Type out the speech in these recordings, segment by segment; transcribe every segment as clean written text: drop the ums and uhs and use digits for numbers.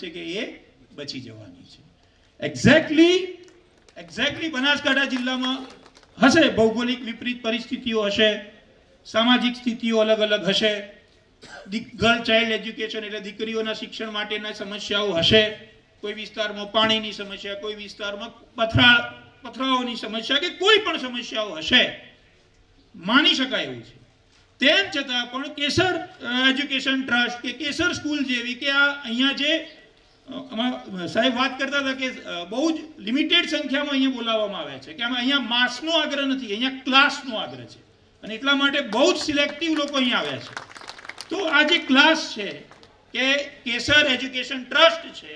છે કે એ બચી જવાની છે. એક્ઝેક્ટલી બનાસકાંઠા જિલ્લામાં હશે ભૌગોલિક વિપરીત પરિસ્થિતિઓ હશે, સામાજિક સ્થિતિઓ અલગ અલગ હશે, ગર્લ ચાઇલ્ડ એજ્યુકેશન એટલે દીકરીઓના શિક્ષણ માટેના સમસ્યાઓ હશે, કોઈ વિસ્તારમાં પાણીની સમસ્યા, કોઈ વિસ્તારમાં પથરાઓની સમસ્યા કે કોઈ પણ સમસ્યાઓ હશે, માની શકાય એવું છે. તેમ છતાં પણ કેસર એજ્યુકેશન ટ્રસ્ટ કે કેસર સ્કૂલ જેવી કે આ અહીંયા જે સાહેબ વાત કરતા હતા કે બહુ જ લિમિટેડ સંખ્યામાં અહીંયા બોલાવવામાં આવે છે કે આમાં અહીંયા માસનો આગ્રહ નથી, અહીંયા ક્લાસનો આગ્રહ છે અને એટલા માટે બહુ જ સિલેક્ટિવ લોકો અહીંયા આવ્યા છે. તો આ જે ક્લાસ છે કે કેસર એજ્યુકેશન ટ્રસ્ટ છે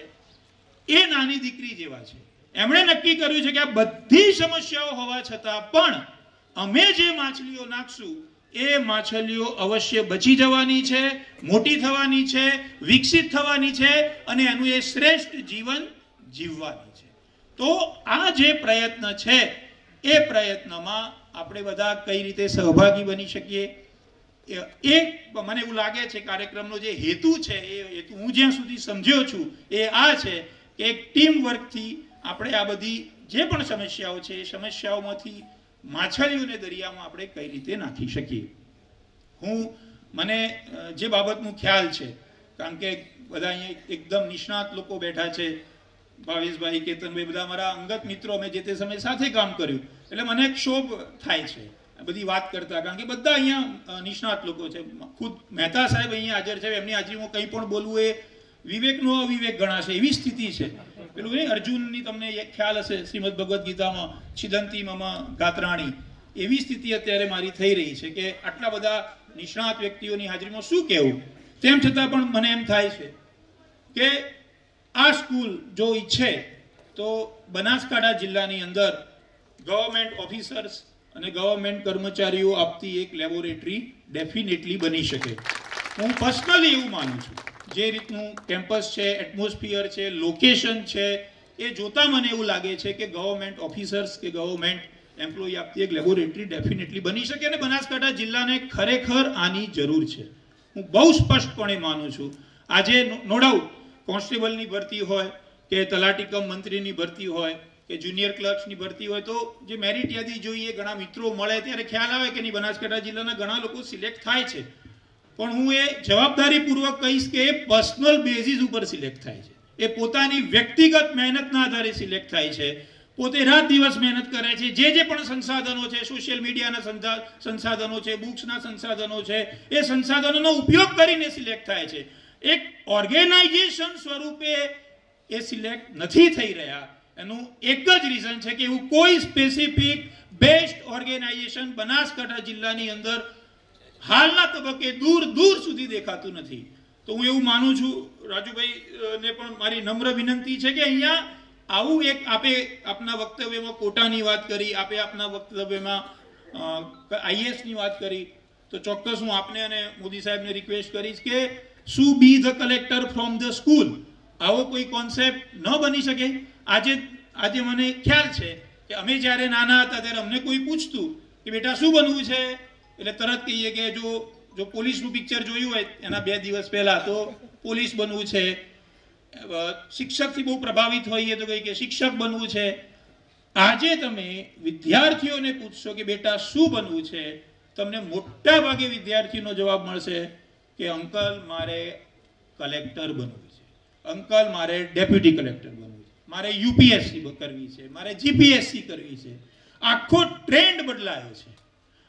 એ નાની દીકરી જેવા છે. એમણે નક્કી કર્યું છે કે આ બધી સમસ્યાઓ હોવા છતાં પણ અમે જે માછલીઓ નાખશું એ માછલીઓ અવશ્ય બચી જવાની છે, મોટી થવાની છે, વિકસિત થવાની છે અને એનું એ શ્રેષ્ઠ જીવન જીવવાની છે. તો આ જે પ્રયત્ન છે એ પ્રયત્નમાં આપણે બધા કઈ રીતે સહભાગી બની શકીએ, મને એવું લાગે છે કાર્યક્રમનો જે હેતુ છે એ હેતુ હું જ્યાં સુધી સમજ્યો છું એ આ છે કે એક ટીમ વર્કથી આપણે આ બધી જે પણ સમસ્યાઓ છે એ સમસ્યાઓમાંથી માછલીઓને દરિયામાં આપણે કઈ રીતે નાખી શકીએ. મને જે બાબતનું ખ્યાલ છે, કારણ કે બધા અહીંયા એકદમ નિષ્ણાત લોકો બેઠા છે, ભાવેશભાઈ, કેતનભાઈ, બધા મારા અંગત મિત્રો, અમે જે તે સમય સાથે કામ કર્યું એટલે મને એક શોભ થાય છે બધી વાત કરતા, કારણ કે બધા અહીંયા નિષ્ણાત લોકો છે. ખુદ મહેતા સાહેબ અહીંયા હાજર છે, એમની હાજરીમાં કંઈ પણ બોલવું એ વિવેકનો અવિવેક ગણાશે એવી સ્થિતિ છે. પેલું નહીં અર્જુનની તમને ખ્યાલ હશે શ્રીમદ ભગવદ્ ગીતામાં છિદંતી મમ ગાત્રાણી, એવી સ્થિતિ અત્યારે મારી થઈ રહી છે કે આટલા બધા નિષ્ણાત વ્યક્તિઓની હાજરીમાં શું કહેવું. તેમ છતાં પણ મને એમ થાય છે કે આ સ્કૂલ જો ઈચ્છે તો બનાસકાંઠા જિલ્લાની અંદર ગવર્મેન્ટ ઓફિસર્સ અને ગવર્મેન્ટ કર્મચારીઓ આપતી એક લેબોરેટરી ડેફિનેટલી બની શકે. હું પર્સનલી એવું માનું છું. જે રીતનું કેમ્પસ છે, એટમોસ્ફિયર છે, લોકેશન છે, એ જોતા મને એવું લાગે છે કે ગવર્મેન્ટ ઓફિસર્સ કે ગવર્મેન્ટ એમ્પ્લોયી આપતી એક લેબોરેટરી ડેફિનેટલી બની શકે અને બનાસકાંઠા જિલ્લાને ખરેખર આની જરૂર છે. હું બહુ સ્પષ્ટપણે માનું છું. આજે નો ડાઉટ કોન્સ્ટેબલની ભરતી હોય કે તલાટી કમ મંત્રીની ભરતી હોય કે જુનિયર ક્લર્ક્સની ભરતી હોય તો જે મેરિટ યાદી જોઈએ, ઘણા મિત્રો મળે ત્યારે ખ્યાલ આવે કે નહીં બનાસકાંઠા જિલ્લાના ઘણા લોકો સિલેક્ટ થાય છે. પણ હું એ જવાબદારીપૂર્વક કહીશ કે એ પર્સનલ બેઝિસ ઉપર સિલેક્ટ થાય છે, એ પોતાની વ્યક્તિગત મહેનતના આધારે સિલેક્ટ થાય છે, પોતે રાત દિવસ મહેનત કરે છે. જે પણ સંસાધનો છે, સોશિયલ મીડિયાના સંસાધનો છે, બુક્સના સંસાધનો છે, એ સંસાધનોનો ઉપયોગ કરીને સિલેક્ટ થાય છે. એક ઓર્ગેનાઇઝેશન સ્વરૂપે એ સિલેક્ટ નથી થઈ રહ્યા. એનું એક જ રીઝન છે કે એવું કોઈ સ્પેસિફિક બેસ્ટ ઓર્ગેનાઇઝેશન બનાસકાંઠા જિલ્લાની અંદર હાલના તબક્કે દૂર સુધી દેખાતું નથી. તો હું એવું માનું છું, રાજુભાઈ ને પણ મારી નમ્ર વિનંતી છે કે અહીંયા આવું એક આપે આપના વક્તવ્યમાં કોટાની વાત કરી, આપે આપના વક્તવ્યમાં આઈએસની વાત કરી, તો ચોક્કસ હું આપને અને મોદી સાહેબને રિક્વેસ્ટ કરીશ કે શું બી the collector from the school આવો કોઈ કોન્સેપ્ટ ન બની શકે. આજે મને ખ્યાલ છે કે અમે જ્યારે નાના હતા ત્યારે અમને કોઈ પૂછતું કે બેટા શું બનવું છે એટલે તરત કહીએ કે જો પોલીસનું પિક્ચર જોયું હોય એના 2 દિવસ પહેલા તો પોલીસ બનવું છે. શિક્ષકથી બહુ પ્રભાવિત હોઈએ તો કહીએ કે શિક્ષક બનવું છે. આજે તમે વિદ્યાર્થીઓને પૂછશો કે બેટા શું બનવું છે, તમને મોટા ભાગે વિદ્યાર્થીનો જવાબ મળશે કે અંકલ મારે કલેક્ટર બનવું છે, અંકલ મારે ડેપ્યુટી કલેક્ટર બનવું છે, મારે યુપીએસસી કરવી છે, મારે જીપીએસસી કરવી છે. આખો ટ્રેન્ડ બદલાયો છે.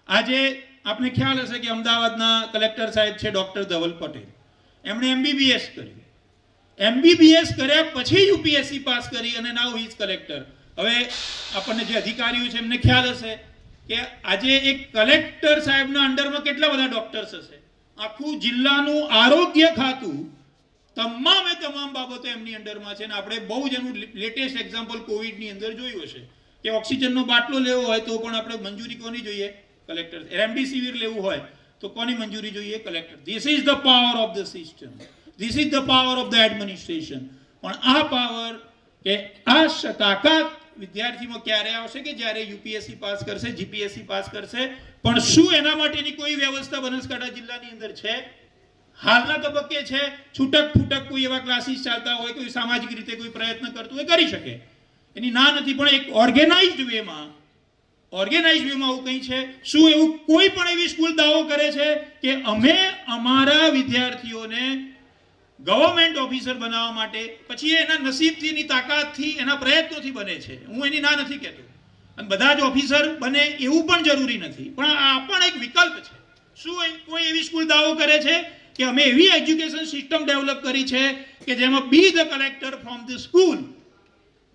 આજે આપને ખ્યાલ હશે કે અમદાવાદના કલેક્ટર સાહેબ છે ડોક્ટર ધવલ પટેલ, એમણે એમબીબીએસ કર્યું. એમબીબીએસ કર્યા પછી યુપીએસસી પાસ કરી અને નાઉ હી ઇઝ કલેક્ટર. હવે આપણને જે અધિકારીઓ છે એમને ખ્યાલ હશે કે આજે એક કલેક્ટર સાહેબના અંડરમાં કેટલા બધા ડોક્ટર્સ હશે. આખું જિલ્લાનું આરોગ્ય ખાતું તમામ બાબતો એમની અંડરમાં છે. અને આપણે બહુ જ એનું લેટેસ્ટ એક્ઝામ્પલ કોવિડની અંદર જોયું હશે કે ઓક્સિજનનો બાટલો લેવો હોય તો પણ આપણે મંજૂરી કોની જોઈએ? કલેક્ટર. રેમડેસિવિર લેવું હોય તો કોની મંજૂરી જોઈએ? Collector. This is the power of the system, this is the power of the administration. પણ આ પાવર કે આ તાકાત વિદ્યાર્થીમાં ક્યારે આવશે કે જ્યારે યુપીએસસી પાસ કરશે, જીપીએસસી પાસ કરશે. પણ શું એના માટેની કોઈ વ્યવસ્થા બનાસકાંઠા જિલ્લાની અંદર છે? હાલના તબક્કે છે છૂટક ફૂટક કોઈ એવા ક્લાસીસ ચાલતા હોય, કોઈ સામાજિક રીતે કોઈ પ્રયત્ન કરતું હોય કરી શકે, એની ના નથી, પણ એક ઓર્ગેનાઇઝડ વેમાં આવું કંઈ છે? શું એવું કોઈ પણ એવી સ્કૂલ દાવો કરે છે કે અમે અમારા વિદ્યાર્થીઓને ગવર્મેન્ટ ઓફિસર બનાવવા માટે, પછી એના નસીબથી, એની તાકાતથી, એના પ્રયત્નોથી બને છે? હું એની ના નથી કહેતો, અને બધા જ ઓફિસર બને એવું પણ જરૂરી નથી, પણ આ પણ એક વિકલ્પ છે. શું કોઈ એવી સ્કૂલ દાવો કરે છે કે અમે એવી એજ્યુકેશન સિસ્ટમ ડેવલપ કરી છે કે જેમાં be the collector from the school,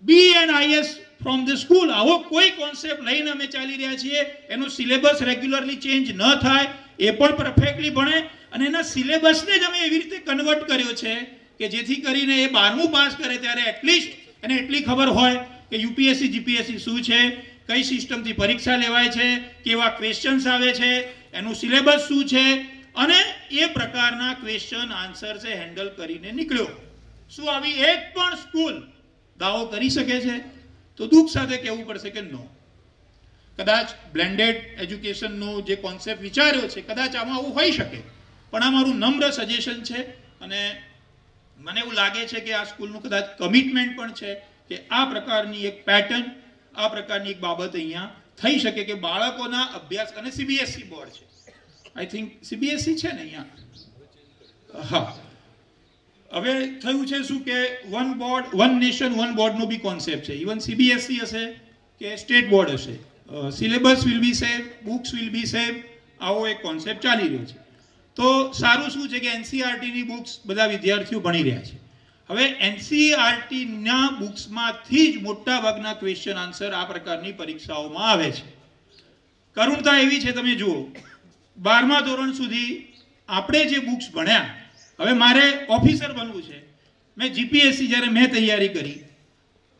be an IS from the school, આવો કોઈ કોન્સેપ્ટ લઈને અમે ચાલી રહ્યા છીએ? એનો સિલેબસ રેગ્યુલરલી ચેન્જ ન થાય, એ પણ પરફેક્ટલી ભણે, અને એના સિલેબસને જ અમે એવી રીતે કન્વર્ટ કર્યો છે કે જેથી કરીને એ 12મું પાસ કરે ત્યારે એટલીસ્ટ એને એટલી ખબર હોય કે UPSC GPSC શું છે, કઈ સિસ્ટમથી પરીક્ષા લેવાય છે, કેવા ક્વેશ્ચન્સ આવે છે, એનું સિલેબસ શું છે, અને એ પ્રકારના ક્વેશ્ચન આન્સર છે હેન્ડલ કરીને નીકળ્યો. શું આવી એક પણ સ્કૂલ દાવો કરી શકે છે? તો દુઃખ સાથે કહેવું પડશે કે નો. કદાચ બ્લેન્ડેડ એજ્યુકેશનનો જે કોન્સેપ્ટ વિચાર્યો છે, કદાચ આમાં આવું હોઈ શકે, પણ આ મારું નમ્ર સજેશન છે, અને મને એવું લાગે છે કે આ સ્કૂલનું કદાચ કમિટમેન્ટ પણ છે કે આ પ્રકારની એક પેટર્ન, આ પ્રકારની એક બાબત અહીંયા થઈ શકે કે બાળકોના અભ્યાસ, અને CBSE બોર્ડ છે, આઈ થિંક CBSE છે ને અહીંયા, હા. હવે થયું છે શું કે one board one nation one બોર્ડનો બી કોન્સેપ્ટ છે. ઇવન CBSE હશે કે સ્ટેટ બોર્ડ હશે, syllabus will be same, books will be same, આવો એક કોન્સેપ્ટ ચાલી રહ્યો છે. તો સારું શું છે કે NCERTની બુક્સ બધા વિદ્યાર્થીઓ ભણી રહ્યા છે. હવે NCERTના બુક્સમાંથી જ મોટા ભાગના ક્વેશ્ચન આન્સર આ પ્રકારની પરીક્ષાઓમાં આવે છે. કરુણતા એવી છે, તમે જુઓ 12મા ધોરણ સુધી આપણે જે બુક્સ ભણ્યા, હવે મારે ઓફિસર બનવું છે, મેં GPSC જ્યારે મેં તૈયારી કરી,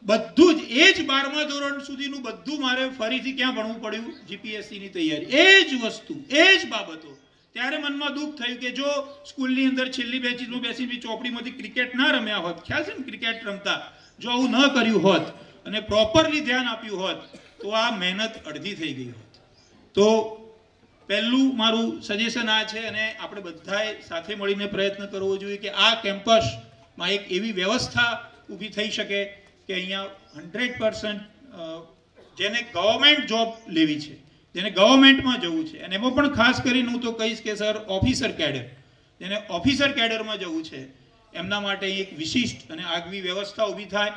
બધું જ એ જ 12મા ધોરણ સુધીનું બધું મારે ફરીથી ક્યાં ભણવું પડ્યું? GPSCની તૈયારી, એ જ વસ્તુ, એ જ બાબતો. ત્યારે મનમાં દુઃખ થયું કે જો સ્કૂલની અંદર છેલ્લી બેચીસમાં બેસીને ચોપડીમાંથી ક્રિકેટ ના રમ્યા હોત, ખ્યાલ છે ને ક્રિકેટ રમતા, જો આવું ન કર્યું હોત અને પ્રોપરલી ધ્યાન આપ્યું હોત તો આ મહેનત અડધી થઈ ગઈ હોત. તો પહેલું મારું સજેશન આ છે, અને આપણે બધાએ સાથે મળીને પ્રયત્ન કરવો જોઈએ કે આ કેમ્પસમાં એક એવી વ્યવસ્થા ઊભી થઈ શકે કે અહીંયા 100% જેને ગવર્મેન્ટ જોબ લેવી છે, જેને ગવર્મેન્ટમાં જવું છે, અને એમાં પણ ખાસ કરીને હું તો કહીશ કે સર ઓફિસર કેડર, જેને ઓફિસર કેડરમાં જવું છે, એમના માટે એક વિશિષ્ટ અને આગવી વ્યવસ્થા ઊભી થાય.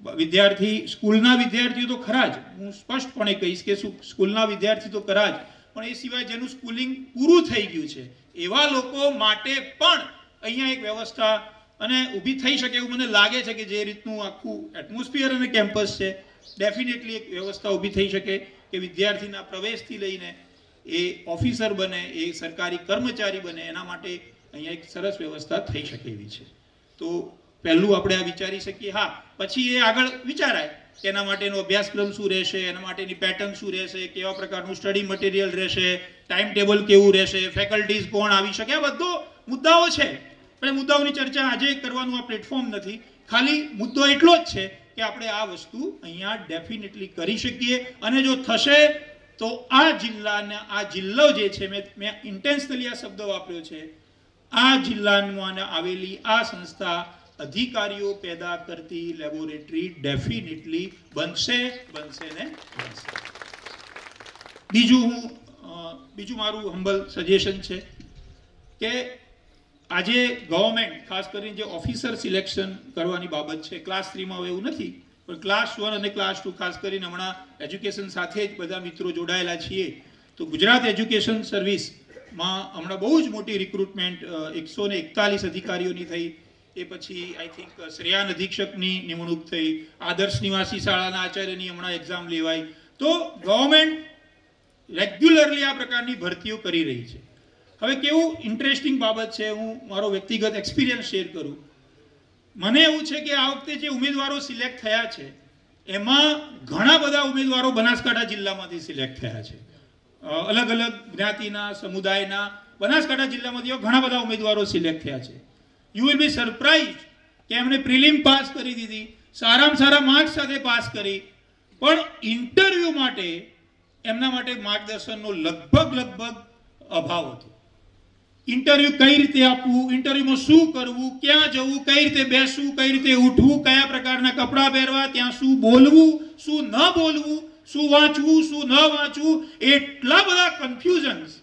વિદ્યાર્થી, સ્કૂલના વિદ્યાર્થીઓ તો ખરા જ, હું સ્પષ્ટપણે કહીશ કે સ્કૂલના વિદ્યાર્થી તો ખરા જ, પણ એ સિવાય જેનું સ્કૂલિંગ પૂરું થઈ ગયું છે એવા લોકો માટે પણ અહીંયા એક વ્યવસ્થા અને ઊભી થઈ શકે એવું મને લાગે છે કે જે રીતનું આખું એટમોસ્ફિયર અને કેમ્પસ છે, ડેફિનેટલી એક વ્યવસ્થા ઊભી થઈ શકે કે વિદ્યાર્થીના પ્રવેશથી લઈને એ ઓફિસર બને, એ સરકારી કર્મચારી બને, એના માટે અહીંયા એક સરસ વ્યવસ્થા થઈ શકે એવી છે. તો પહેલું આપણે આ વિચારી શકીએ. હા, પછી એ આગળ વિચારાય કે એના માટેનો અભ્યાસક્રમ શું રહેશે, એના માટેની પેટર્ન શું રહેશે, કેવા પ્રકારનું સ્ટડી મટીરિયલ રહેશે, ટાઈમ ટેબલ કેવું રહેશે, ફેકલ્ટીઝ કોણ આવી શકે, આ બધો મુદ્દાઓ છે. પણ એ મુદ્દાઓની ચર્ચા આજે કરવાનું આ પ્લેટફોર્મ નથી. ખાલી મુદ્દો એટલો જ છે કે આપણે આ વસ્તુ અહીંયા ડેફિનેટલી કરી શકીએ, અને જો થશે તો આ જિલ્લાના, આ જિલ્લો જે છે, મેં ઇન્ટેન્શનલી આ શબ્દ વાપર્યો છે, આ જિલ્લામાં આવેલી આ સંસ્થા અધિકારીઓ પેદા કરતી લેબોરેટરી ડેફિનેટલી બનશે ને બનશે. બીજું મારું હમ્બલ સજેશન છે કે આજે ગવર્મેન્ટ ખાસ કરીને જે ઓફિસર સિલેક્શન કરવાની બાબત છે, ક્લાસ 3માં એવું નથી, પણ ક્લાસ 1 અને ક્લાસ 2 ખાસ કરીને હમણાં એજ્યુકેશન સાથે જ બધા મિત્રો જોડાયેલા છીએ, તો ગુજરાત એજ્યુકેશન સર્વિસમાં હમણાં બહુ જ મોટી રિક્રુટમેન્ટ 141 અધિકારીઓની થઈ. એ પછી આઈ થિંક શ્રેયાન અધિક્ષકની નિમણૂક થઈ, આદર્શ નિવાસી શાળાના આચાર્યની હમણાં એક્ઝામ લેવાઈ. તો ગવર્મેન્ટ રેગ્યુલરલી આ પ્રકારની ભરતીઓ કરી રહી છે. હવે કેવું ઇન્ટરેસ્ટિંગ બાબત છે, હું મારો વ્યક્તિગત એક્સપિરિયન્સ શેર કરું. મને એવું છે કે આ વખતે જે ઉમેદવારો સિલેક્ટ થયા છે એમાં ઘણા બધા ઉમેદવારો બનાસકાંઠા જિલ્લામાંથી સિલેક્ટ થયા છે. અલગ અલગ જ્ઞાતિના, સમુદાયના બનાસકાંઠા જિલ્લામાંથી ઘણા બધા ઉમેદવારો સિલેક્ટ થયા છે. યુ વિલ બી સરપ્રાઇઝ કે એમણે પ્રિલિમ પાસ કરી દીધી, સારામાં સારા માર્ક્સ સાથે પાસ કરી, પણ ઇન્ટરવ્યૂ માટે, એમના માટે માર્ગદર્શનનો લગભગ અભાવ હતો. ઇન્ટરવ્યુ કઈ રીતે આપવું, ઇન્ટરવ્યુમાં શું કરવું, ક્યાં જવું, કઈ રીતે બેસવું, કઈ રીતે ઉઠવું, કયા પ્રકારના કપડાં પહેરવા, ત્યાં શું બોલવું, શું ન બોલવું, શું વાંચવું, શું ન વાંચવું, એટલા બધા કન્ફ્યુઝન્સ,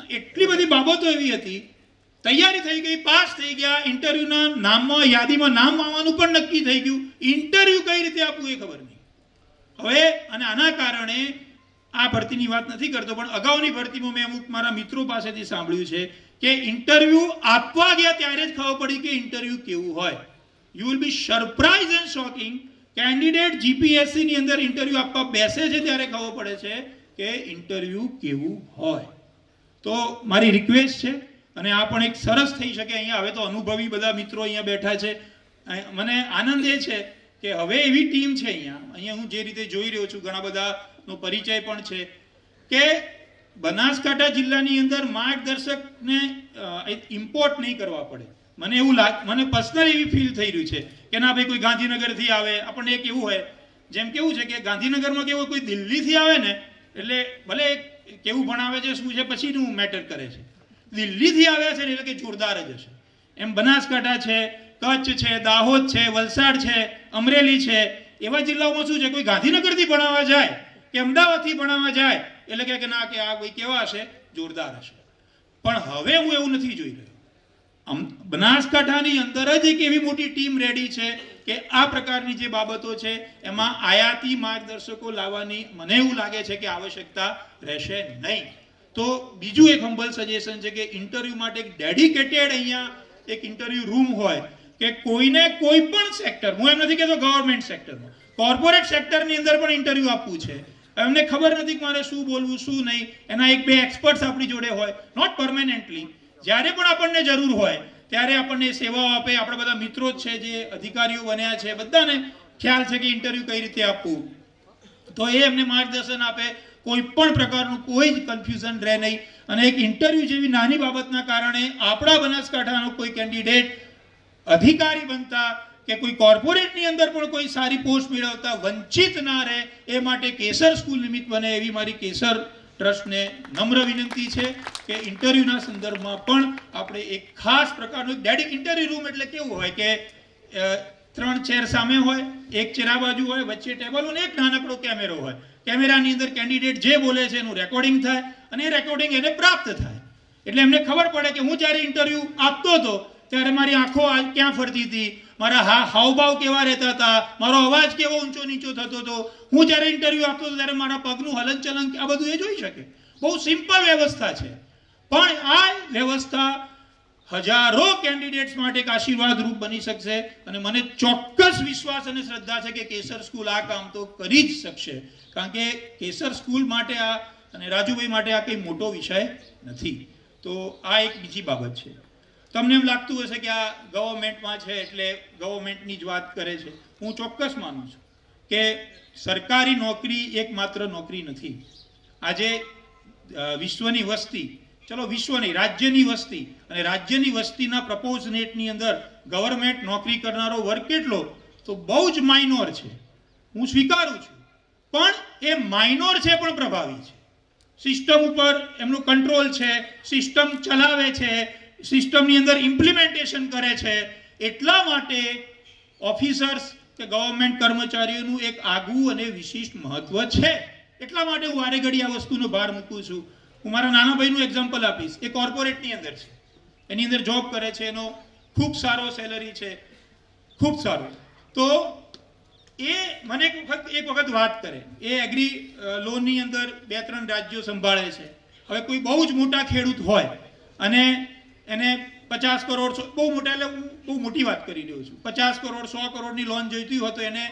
એટલી બધી બાબતો એવી હતી. તૈયારી થઈ ગઈ, પાસ થઈ ગયા, ઇન્ટરવ્યુના નામમાં યાદીમાં નામ આવવાનું પણ નક્કી થઈ ગયું, ઇન્ટરવ્યુ કઈ રીતે આપવું એ ખબર નહીં. હવે અને આના કારણે આ ભરતીની વાત નથી કરતો, પણ અગાઉની ભરતીમાં મેં અમુક મારા મિત્રો પાસેથી સાંભળ્યું છે કે ઇન્ટરવ્યુ આપવા ગયા ત્યારે જ ખબર પડી કે ઇન્ટરવ્યુ કેવું હોય. You will be surprise and shocking. Candidate GPSC ની અંદર ઇન્ટરવ્યુ આપવા બેસે છે ત્યારે ખબર પડે છે કે ઇન્ટરવ્યુ કેવું હોય. તો મારી રિક્વેસ્ટ છે, અને આ પણ એક સરસ થઈ શકે. અહીંયા હવે તો અનુભવી બધા મિત્રો અહીંયા બેઠા છે. મને આનંદ એ છે કે હવે એવી ટીમ છે અહીંયા હું જે રીતે જોઈ રહ્યો છું, ઘણા બધાનો પરિચય પણ છે કે બનાસકાંઠા જિલ્લાની અંદર માર્ગદર્શકને ઇમ્પોર્ટ નહીં કરવા પડે. મને એવું મને પર્સનલ એવી ફીલ થઈ રહ્યું છે કે ના ભાઈ કોઈ ગાંધીનગરથી આવે, આપણને એક એવું હોય, જેમ કેવું છે કે ગાંધીનગરમાં કેવું કોઈ દિલ્હીથી આવે ને એટલે ભલે કેવું ભણાવે છે શું છે પછીનું મેટર કરે છે, દિલ્હીથી આવ્યા છે ને એટલે કે જોરદાર જ હશે. એમ બનાસકાંઠા છે, કચ્છ છે, દાહોદ છે, વલસાડ છે, અમરેલી છે, એવા જિલ્લાઓમાં શું છે કોઈ ગાંધીનગરથી ભણાવવા જાય કે અમદાવાદથી ભણાવવા જાય એટલે કે ના કે આ કોઈ કેવા હશે, જોરદાર હશે. પણ હવે હું એવું નથી જોઈ રહ્યો. બનાસકાંઠાની અંદર જ એક એવી મોટી ટીમ રેડી છે કે આ પ્રકારની જે બાબતો છે એમાં આયાતી માર્ગદર્શકો લાવવાની મને એવું લાગે છે કે આવશ્યકતા રહેશે નહીં. તો બીજું એક હમ્બલ સજેશન છે કે ઇન્ટરવ્યુ માટે એક ડેડિકેટેડ અહીંયા એક ઇન્ટરવ્યુ રૂમ હોય કે કોઈને કોઈ પણ સેક્ટર, હું એમ નથી કહેતો ગવર્મેન્ટ સેક્ટરમાં, કોર્પોરેટ સેક્ટરની અંદર પણ ઇન્ટરવ્યુ આપવું છે. એમને ખબર નથી કે મારે શું બોલવું શું નહીં, એના એક બે એક્સપર્ટ્સ આપણી જોડે હોય, નોટ પરમેનન્ટલી, જ્યારે પણ આપણને જરૂર હોય ત્યારે આપણને સેવાઓ આપે. આપણા બધા મિત્રો જ છે જે અધિકારીઓ બન્યા છે, બધાને ખ્યાલ છે કે ઇન્ટરવ્યુ કઈ રીતે આપવું, તો એ એમને માર્ગદર્શન આપે. કોઈ પણ પ્રકારનું કોઈ જ કન્ફ્યુઝન રહે નહીં. અને એક ઇન્ટરવ્યુ જેવી નાની બાબતના કારણે આપણા બનાસકાંઠાનો કોઈ કેન્ડિડેટ અધિકારી બનતા કે કોઈ કોર્પોરેટની અંદર પણ કોઈ સારી પોસ્ટ મેળવતા વંચિત ના રહે એ માટે કેસર સ્કૂલ નિમિત્ત બને એવી મારી કેસર ટ્રસ્ટને નમ્ર વિનંતી છે કે ઇન્ટરવ્યુના સંદર્ભમાં પણ આપણે એક ખાસ પ્રકારનું ઇન્ટરવ્યુ રૂમ એટલે કેવું હોય કે 3 ચેર સામે હોય, એક ચેર આ બાજુ હોય, વચ્ચે ટેબલ અને એક નાનકડો કેમેરો હોય. કેમેરાની અંદર કેન્ડિડેટ જે બોલે છે એનું રેકોર્ડિંગ થાય અને એ રેકોર્ડિંગ એને પ્રાપ્ત થાય. એટલે એમને ખબર પડે કે હું જ્યારે ઇન્ટરવ્યુ આપતો હતો ત્યારે મારી આંખો ક્યાં ફરતી હતી, મારા હાવભાવ કેવા રહેતા હતા, મારો અવાજ કેવો ઊંચો નીચો થતો હતો, હું જ્યારે ઇન્ટરવ્યુ આપતો હતો ત્યારે મારા પગનું હલનચલન, આ બધું એ જોઈ શકે. બહુ સિમ્પલ વ્યવસ્થા છે, પણ આ વ્યવસ્થા હજારો કેન્ડિડેટ્સ માટે એક આશીર્વાદરૂપ બની શકશે. અને મને ચોક્કસ વિશ્વાસ અને શ્રદ્ધા છે કે કેસર સ્કૂલ આ કામ તો કરી જ શકશે, કારણ કે કેસર સ્કૂલ માટે આ અને રાજુભાઈ માટે આ કંઈ મોટો વિષય નથી. તો આ એક બીજી બાબત છે. તમને એમ લાગતું હશે કે આ ગવર્મેન્ટમાં છે એટલે ગવર્મેન્ટની જ વાત કરે છે. હું ચોક્કસ માનું છું કે સરકારી નોકરી એકમાત્ર નોકરી નથી. આજે વિશ્વની વસ્તી, ચલો વિશ્વ નહીં, રાજ્યની વસ્તી, અને રાજ્યની વસ્તીના પ્રપોઝ નેટની અંદર ગવર્મેન્ટ નોકરી કરનારો વર્ગ કેટલો, તો બહુ જ માઇનોર છે. હું સ્વીકારું છું, પણ એ માઇનોર છે પણ પ્રભાવી છે. સિસ્ટમ ઉપર એમનું કંટ્રોલ છે, સિસ્ટમ ચલાવે છે, સિસ્ટમની અંદર ઇમ્પ્લિમેન્ટેશન કરે છે. એટલા માટે ઓફિસર્સ કે ગવર્મેન્ટ કર્મચારીઓનું એક આગવું અને વિશિષ્ટ મહત્વ છે. એટલા માટે હું વારે ઘડી આ વસ્તુનો ભાર મૂકું છું. હું મારા નાના ભાઈનું એક્ઝામ્પલ આપીશ. એ કોર્પોરેટની અંદર છે, એની અંદર જોબ કરે છે, એનો ખૂબ સારો સેલરી છે, ખૂબ સારો. તો એ મને એક વખત વાત કરે, એ એગ્રી લોનની અંદર 2-3 રાજ્યો સંભાળે છે. હવે કોઈ બહુ જ મોટા ખેડૂત હોય અને એને 50 કરોડ, બહુ મોટા એટલે હું બહુ મોટી વાત કરી રહ્યો છું, 50 કરોડ 100 કરોડની લોન જોઈતી હોય તો એને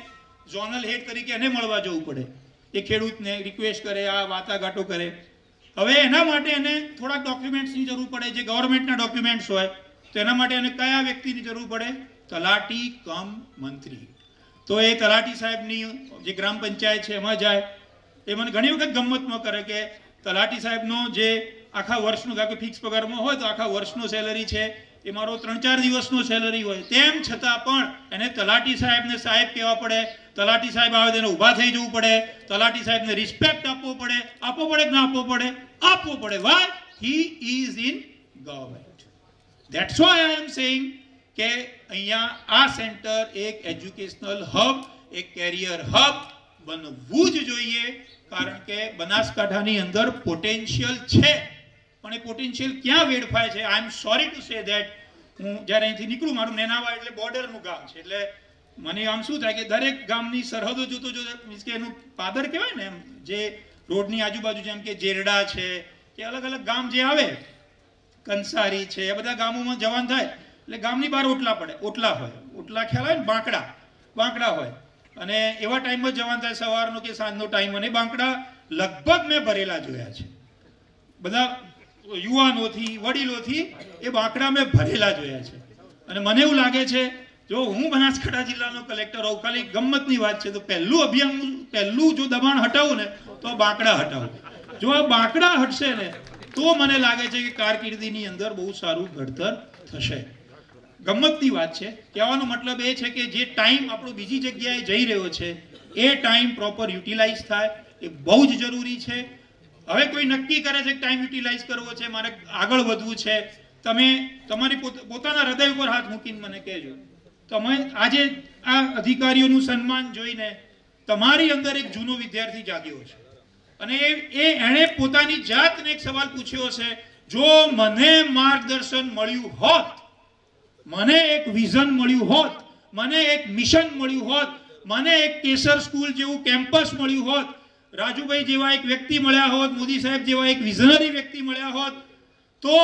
ઝોનલ હેડ તરીકે એને મળવા જવું પડે. એ ખેડૂતને રિક્વેસ્ટ કરે, આ વાટાઘાટો કરે. હવે એના માટે એને થોડાક ડોક્યુમેન્ટ્સની જરૂર પડે, જે ગવર્મેન્ટના ડોક્યુમેન્ટ્સ હોય. તો એના માટે એને કયા વ્યક્તિની જરૂર પડે? તલાટી કમ મંત્રી. તો એ તલાટી સાહેબની જે ગ્રામ પંચાયત છે એમાં જાય. એ મને ઘણી વખત ગમતમાં કરે કે તલાટી સાહેબનો જે આખા વર્ષનો કે ફિક્સ પગારમાં હોય તો આખા વર્ષનો સેલરી છે એ મારો 3-4 દિવસનો સેલરી હોય, તેમ છતાં પણ એને તલાટી સાહેબને સાહેબ કહેવા પડે. તલાટી સાહેબ આવે તેને ઊભા થઈ જવું પડે. તલાટી સાહેબને રિસ્પેક્ટ આપવો પડે. આપવો પડે કે ના આપવો પડે? આપવો પડે. Why? He is in government. That's why I am saying કે અહીંયા આ સેન્ટર એક એજ્યુકેશનલ હબ, એક કેરિયર હબ બનવું જ જોઈએ, કારણ કે બનાસકાંઠાની અંદર પોટેન્શિયલ છે, પણ એ પોટેન્શિયલ ક્યાં વેડફાય છે. I am sorry to say that હું જ્યારે અહીંથી નીકળું, મારું નેનાવા એટલે બોર્ડરનું ગામ છે, એટલે મને આમ શું થાય કે દરેક ગામની સરહદો જોતો મીન્સ કે એનું પાદર કહેવાય ને, એમ જે રોડની આજુબાજુ જેમ કે જેરડા છે કે અલગ અલગ ગામ જે આવે, કંસારી છે, એ બધા ગામોમાં જવાન થાય એટલે ગામની બહાર ઓટલા પડે, ઓટલા હોય, ઓટલા ખ્યાલ હોય ને, બાંકડા હોય, અને એવા ટાઈમમાં જવાન થાય, સવારનો કે સાંજનો ટાઈમ, અને બાંકડા લગભગ મેં ભરેલા જોયા છે, બધા યુવાનોથી વડીલોથી એ બાંકડા મેં ભરેલા જોયા છે. અને મને એવું લાગે છે જો હું બનાસકાંઠા જિલ્લાનો કલેક્ટર હોઉં, ખાલી ગમ્મતની વાત છે, તો પહેલું જો દબાણ હટાવું ને તો આ બાંકડા હટાવું. જો આ બાંકડા હટશે ને તો મને લાગે છે કે કારકિર્દીની અંદર બહુ સારું ઘડતર થશે. ગમ્મતની વાત છે, કહેવાનો મતલબ એ છે કે જે ટાઈમ આપણો બીજી જગ્યાએ જઈ રહ્યો છે એ ટાઈમ પ્રોપર યુટિલાઇઝ થાય એ બહુ જ જરૂરી છે. હવે કોઈ નક્કી કરે છે કે ટાઈમ યુટિલાઇઝ કરવો છે, મારે આગળ વધવું છે, તમે તમારી પોતાના હૃદય ઉપર હાથ મૂકીને મને કહેજો. તમે આજે આ અધિકારીઓનું સન્માન જોઈને તમારી અંદર એક જૂનો વિદ્યાર્થી જાગ્યો છે, અને એણે પોતાની જાતને એક સવાલ પૂછ્યો છે, જો મને માર્ગદર્શન મળ્યું હોત, મને એક વિઝન મળ્યું હોત, મને એક મિશન મળ્યું હોત, મને એક કેસર સ્કૂલ જેવું કેમ્પસ મળ્યું હોત, રાજુભાઈ જેવા એક વ્યક્તિ મળ્યા હોત, મોદી સાહેબ જેવા એક વિઝનરી વ્યક્તિ મળ્યા હોત, તો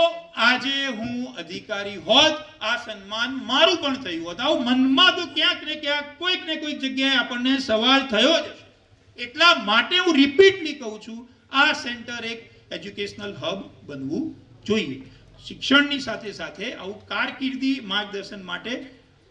આજે હું અધિકારી હોત, આ સન્માન મારું પણ થયું હોત. આવું મનમાં તો ક્યાંક ને ક્યાંક કોઈક ને કોઈક જગ્યાએ આપણને સવાલ થયો જ હશે. એટલા માટે હું રિપીટલી કહું છું, આ સેન્ટર એક એજ્યુકેશનલ હબ બનવું જોઈએ. શિક્ષણની સાથે સાથે આવું કારકિર્દી માર્ગદર્શન માટે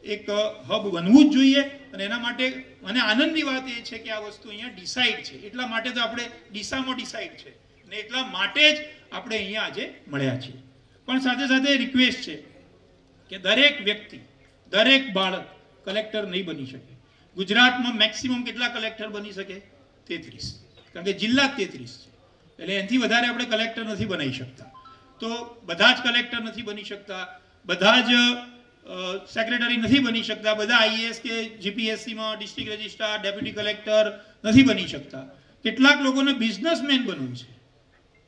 એક હબ બનવું જ જોઈએ. અને એના માટે મને આનંદની વાત એ છે કે આ વસ્તુ અહીંયા ડિસાઇડ છે, એટલા માટે તો આપણે ડીસામાં ડિસાઇડ છે, અને એટલા માટે જ આપણે અહીંયા આજે મળ્યા છીએ. પણ સાથે સાથે રિક્વેસ્ટ છે કે દરેક વ્યક્તિ, દરેક બાળક કલેક્ટર નહીં બની શકે. ગુજરાતમાં મેક્સિમમ કેટલા કલેક્ટર બની શકે? 33, કારણ કે જિલ્લા 33 છે, એટલે એનાથી વધારે આપણે કલેક્ટર નથી બનાવી શકતા. તો બધા જ કલેક્ટર નથી બની શકતા, બધા જ સેક્રેટરી નથી બની શકતા, બધા આઈએએસ કે જીપીએસસીમાં ડિસ્ટ્રિક્ટ રજિસ્ટ્રાર, ડેપ્યુટી કલેક્ટર નથી બની શકતા. કેટલાક લોકોને બિઝનેસમેન બનવું છે,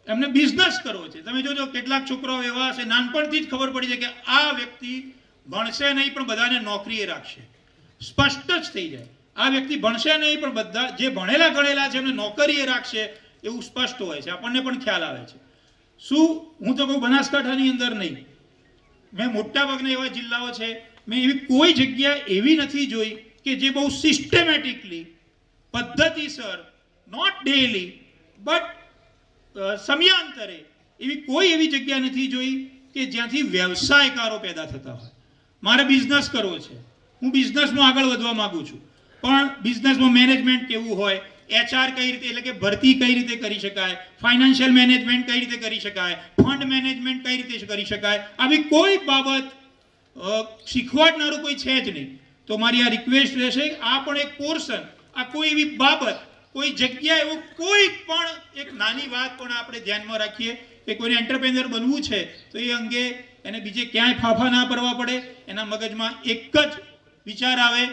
એમને બિઝનેસ કરવો છે. તમે જોજો કેટલાક છોકરાઓ એવા હશે, નાનપણથી જ ખબર પડી જાય કે આ વ્યક્તિ ભણશે નહીં પણ બધાને નોકરીએ રાખશે, સ્પષ્ટ જ થઈ જાય. આ વ્યક્તિ ભણશે નહીં પણ બધા જે ભણેલા ગણેલા છે એમને નોકરીએ રાખશે, એવું સ્પષ્ટ હોય છે, આપણને પણ ખ્યાલ આવે છે. શું હું તો કહું બનાસકાંઠાની અંદર નહીં, મેં મોટા ભાગના એવા જિલ્લાઓ છે, મેં એવી કોઈ જગ્યા એવી નથી જોઈ કે જે બહુ સિસ્ટમેટિકલી, પદ્ધતિસર, નોટ ડેલી બટ સમયાંતરે એવી કોઈ એવી જગ્યા નથી જોઈ કે જ્યાંથી વ્યવસાયકારો પેદા થતા હોય. મારે બિઝનેસ કરવો છે, હું બિઝનેસમાં આગળ વધવા માંગુ છું, પણ બિઝનેસમાં મેનેજમેન્ટ કેવું હોય, એચઆર કઈ રીતે, એટલે કે ભરતી કઈ રીતે કરી શકાય, ફાઇનાન્શિયલ મેનેજમેન્ટ કઈ રીતે કરી શકાય, ફંડ મેનેજમેન્ટ કઈ રીતે કરી શકાય, આવી કોઈ બાબત શીખવાડનારું કોઈ છે જ નહીં. તો મારી આ રિક્વેસ્ટ રહેશે, આ પણ એક પોર્શન, આ કોઈ એવી બાબત, કોઈ જગ્યા, એવું કોઈ પણ એક નાની વાત પણ આપણે ધ્યાનમાં રાખીએ કે કોઈને એન્ટરપ્રેન્યોર બનવું છે તો એ અંગે એને બીજે ક્યાંય ફાફા ના પડવા પડે. એના મગજમાં એક જ વિચાર આવે,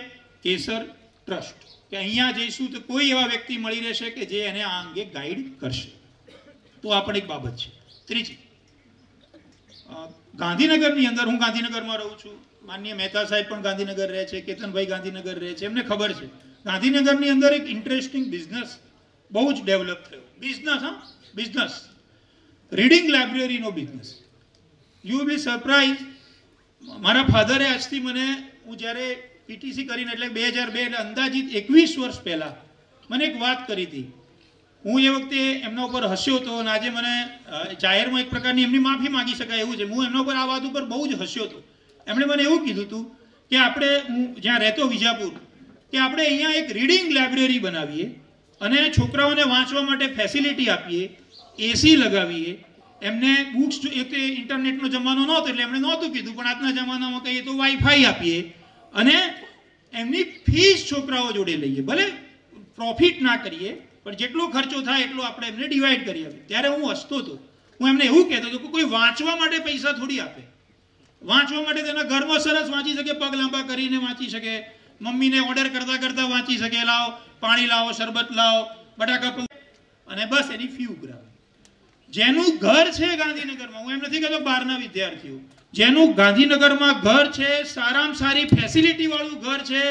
કેસર ટ્રસ્ટ, કે અહીંયા જઈશું તો કોઈ એવા વ્યક્તિ મળી રહેશે કે જે એને આ અંગે ગાઈડ કરશે. તો આ પણ એક બાબત છે. ત્રીજી, ગાંધીનગરની અંદર, હું ગાંધીનગરમાં રહું છું, માનનીય મહેતા સાહેબ પણ ગાંધીનગર રહે છે, કેતનભાઈ ગાંધીનગર રહે છે, એમને ખબર છે ગાંધીનગરની અંદર એક ઇન્ટરેસ્ટિંગ બિઝનેસ બહુ જ ડેવલપ થયો. બિઝનેસ રીડિંગ લાઇબ્રેરીનો business. You will be surprise. મારા ફાધરે આજથી મને, હું જ્યારે પીટીસી કરીને એટલે 2002 એટલે અંદાજિત 21 વર્ષ પહેલા મને એક વાત કરી હતી. હું એ વખતે એમના ઉપર હસ્યો હતો, અને આજે મને જાહેરમાં એક પ્રકારની એમની માફી માંગી શકાય એવું છે. હું એમના ઉપર આ વાત ઉપર બહુ જ હસ્યો હતો. એમણે મને એવું કીધું હતું કે આપણે, હું જ્યાં રહેતો વિજાપુર, કે આપણે અહીંયા એક રીડિંગ લાઇબ્રેરી બનાવીએ અને છોકરાઓને વાંચવા માટે ફેસિલિટી આપીએ, એસી લગાવીએ, એમને બુક્સ, એક ઇન્ટરનેટનો જમાનો નહોતો એટલે એમણે નહોતું કીધું, પણ આજના જમાનામાં કહીએ તો વાઈફાઈ આપીએ, અને એમની ફીસ છોકરાઓ જોડે લઈએ, ભલે પ્રોફિટ ના કરીએ પણ જેટલો ખર્ચો થાય એટલો આપણે એમને ડિવાઈડ કરી આપીએ. ત્યારે હું હસતો હતો. હું એમને એવું કહેતો હતો કે કોઈ વાંચવા માટે પૈસા થોડી આપે. વાંચવા માટે તેના ઘરમાં સરસ વાંચી શકે, પગ લાંબા કરીને વાંચી શકે, મમ્મીને ઓર્ડર કરતા કરતા વાંચી શકે, લાવો પાણી લાવો, શરબત લાવો, બટાકા, અને બસ એની ફી ઉઘરાવે. જેનું ઘર છે ગાંધીનગરમાં, હું એમ નથી કહેતો બહારના વિદ્યાર્થીઓ, જેનું ગાંધીનગરમાં ઘર છે, સારામાં સારી ફેસિલિટી વાળું ઘર છે,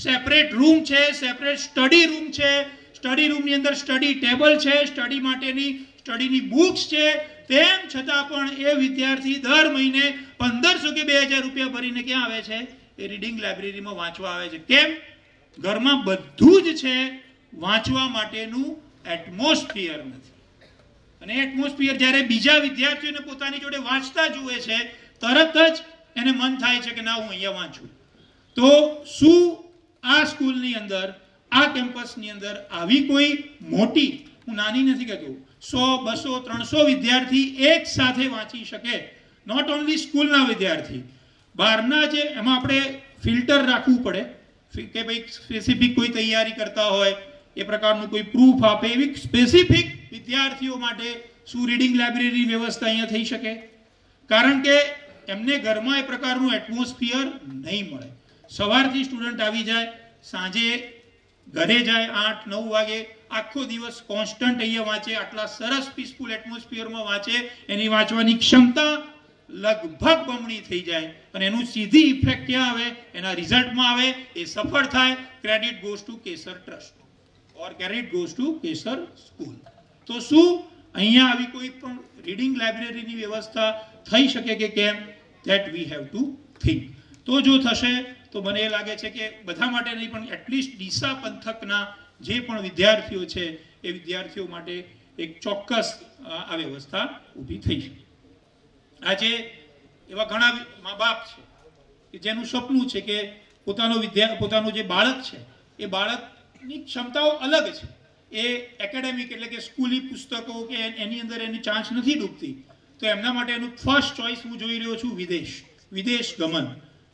સેપરેટ રૂમ છે, સેપરેટ સ્ટડી રૂમ છે, સ્ટડી રૂમની અંદર સ્ટડી ટેબલ છે, સ્ટડી માટેની સ્ટડીની બુક્સ છે, તેમ છતાં પણ એ વિદ્યાર્થી દર મહિને 1500 કે 2000 રૂપિયા ભરીને ક્યાં આવે છે? એ રીડિંગ લાઇબ્રેરીમાં વાંચવા આવે છે. કેમ? ઘરમાં બધું જ છે, વાંચવા માટેનું એટમોસ્ફિયર નથી. અને એટમોસ્ફિયર જ્યારે બીજા વિદ્યાર્થીઓને પોતાની જોડે વાંચતા જુએ છે, તરત જ એને મન થાય છે કે ના, હું અહીંયા વાંચું. તો શું આ સ્કૂલની અંદર, આ કેમ્પસની અંદર આવી કોઈ મોટી, હું નાની નથી કહેતો, 100, 200, 300 વિદ્યાર્થી એક સાથે વાંચી શકે? નોટ ઓનલી સ્કૂલના વિદ્યાર્થી, બહારના જે, એમાં આપણે ફિલ્ટર રાખવું પડે કે ભાઈ સ્પેસિફિક કોઈ તૈયારી કરતા હોય, એ પ્રકારનું કોઈ પ્રૂફ આપે, એવી સ્પેસિફિક વિદ્યાર્થીઓ માટે શું રીડિંગ લાઇબ્રેરી વ્યવસ્થા અહીંયા થઈ શકે? કારણ કે એમને ઘરમાં એ પ્રકારનું એટમોસ્ફિયર નહીં મળે. સવારથી સ્ટુડન્ટ આવી જાય, સાંજે ઘરે જાય 8-9 વાગે, આખો દિવસ કોન્સ્ટન્ટ અહીંયા વાંચે, આટલા સરસ પીસફુલ એટમોસ્ફિયરમાં વાંચે, એની વાંચવાની ક્ષમતા લગભગ બમણી થઈ જાય, અને એનું સીધી ઇફેક્ટ ક્યાં આવે? એના રિઝલ્ટમાં આવે. એ સફળ થાય, credit goes to Kesar trust or credit goes to Kesar school. તો શું અહીંયા આવી કોઈ પણ રીડિંગ લાઇબ્રેરીની વ્યવસ્થા થઈ શકે કે કેમ? That we have to think. તો જો થશે તો મને એ લાગે છે કે બધા માટે નહીં, પણ એટલીસ્ટ ડીસા પંથકના જે પણ વિદ્યાર્થીઓ છે એ વિદ્યાર્થીઓ માટે એક ચોક્કસ આ વ્યવસ્થા ઊભી થઈ શકે. આજે એવા ઘણા મા બાપ છે કે જેનું સપનું છે કે પોતાનું જે બાળક છે, એ બાળકની ક્ષમતાઓ અલગ છે, એ એકેડેમિક એટલે કે સ્કૂલી પુસ્તકો કે એની અંદર એની ચાંચ નથી ડૂબતી, તો એમના માટે એનું ફર્સ્ટ ચોઇસ હું જોઈ રહ્યો છું વિદેશ ગમન.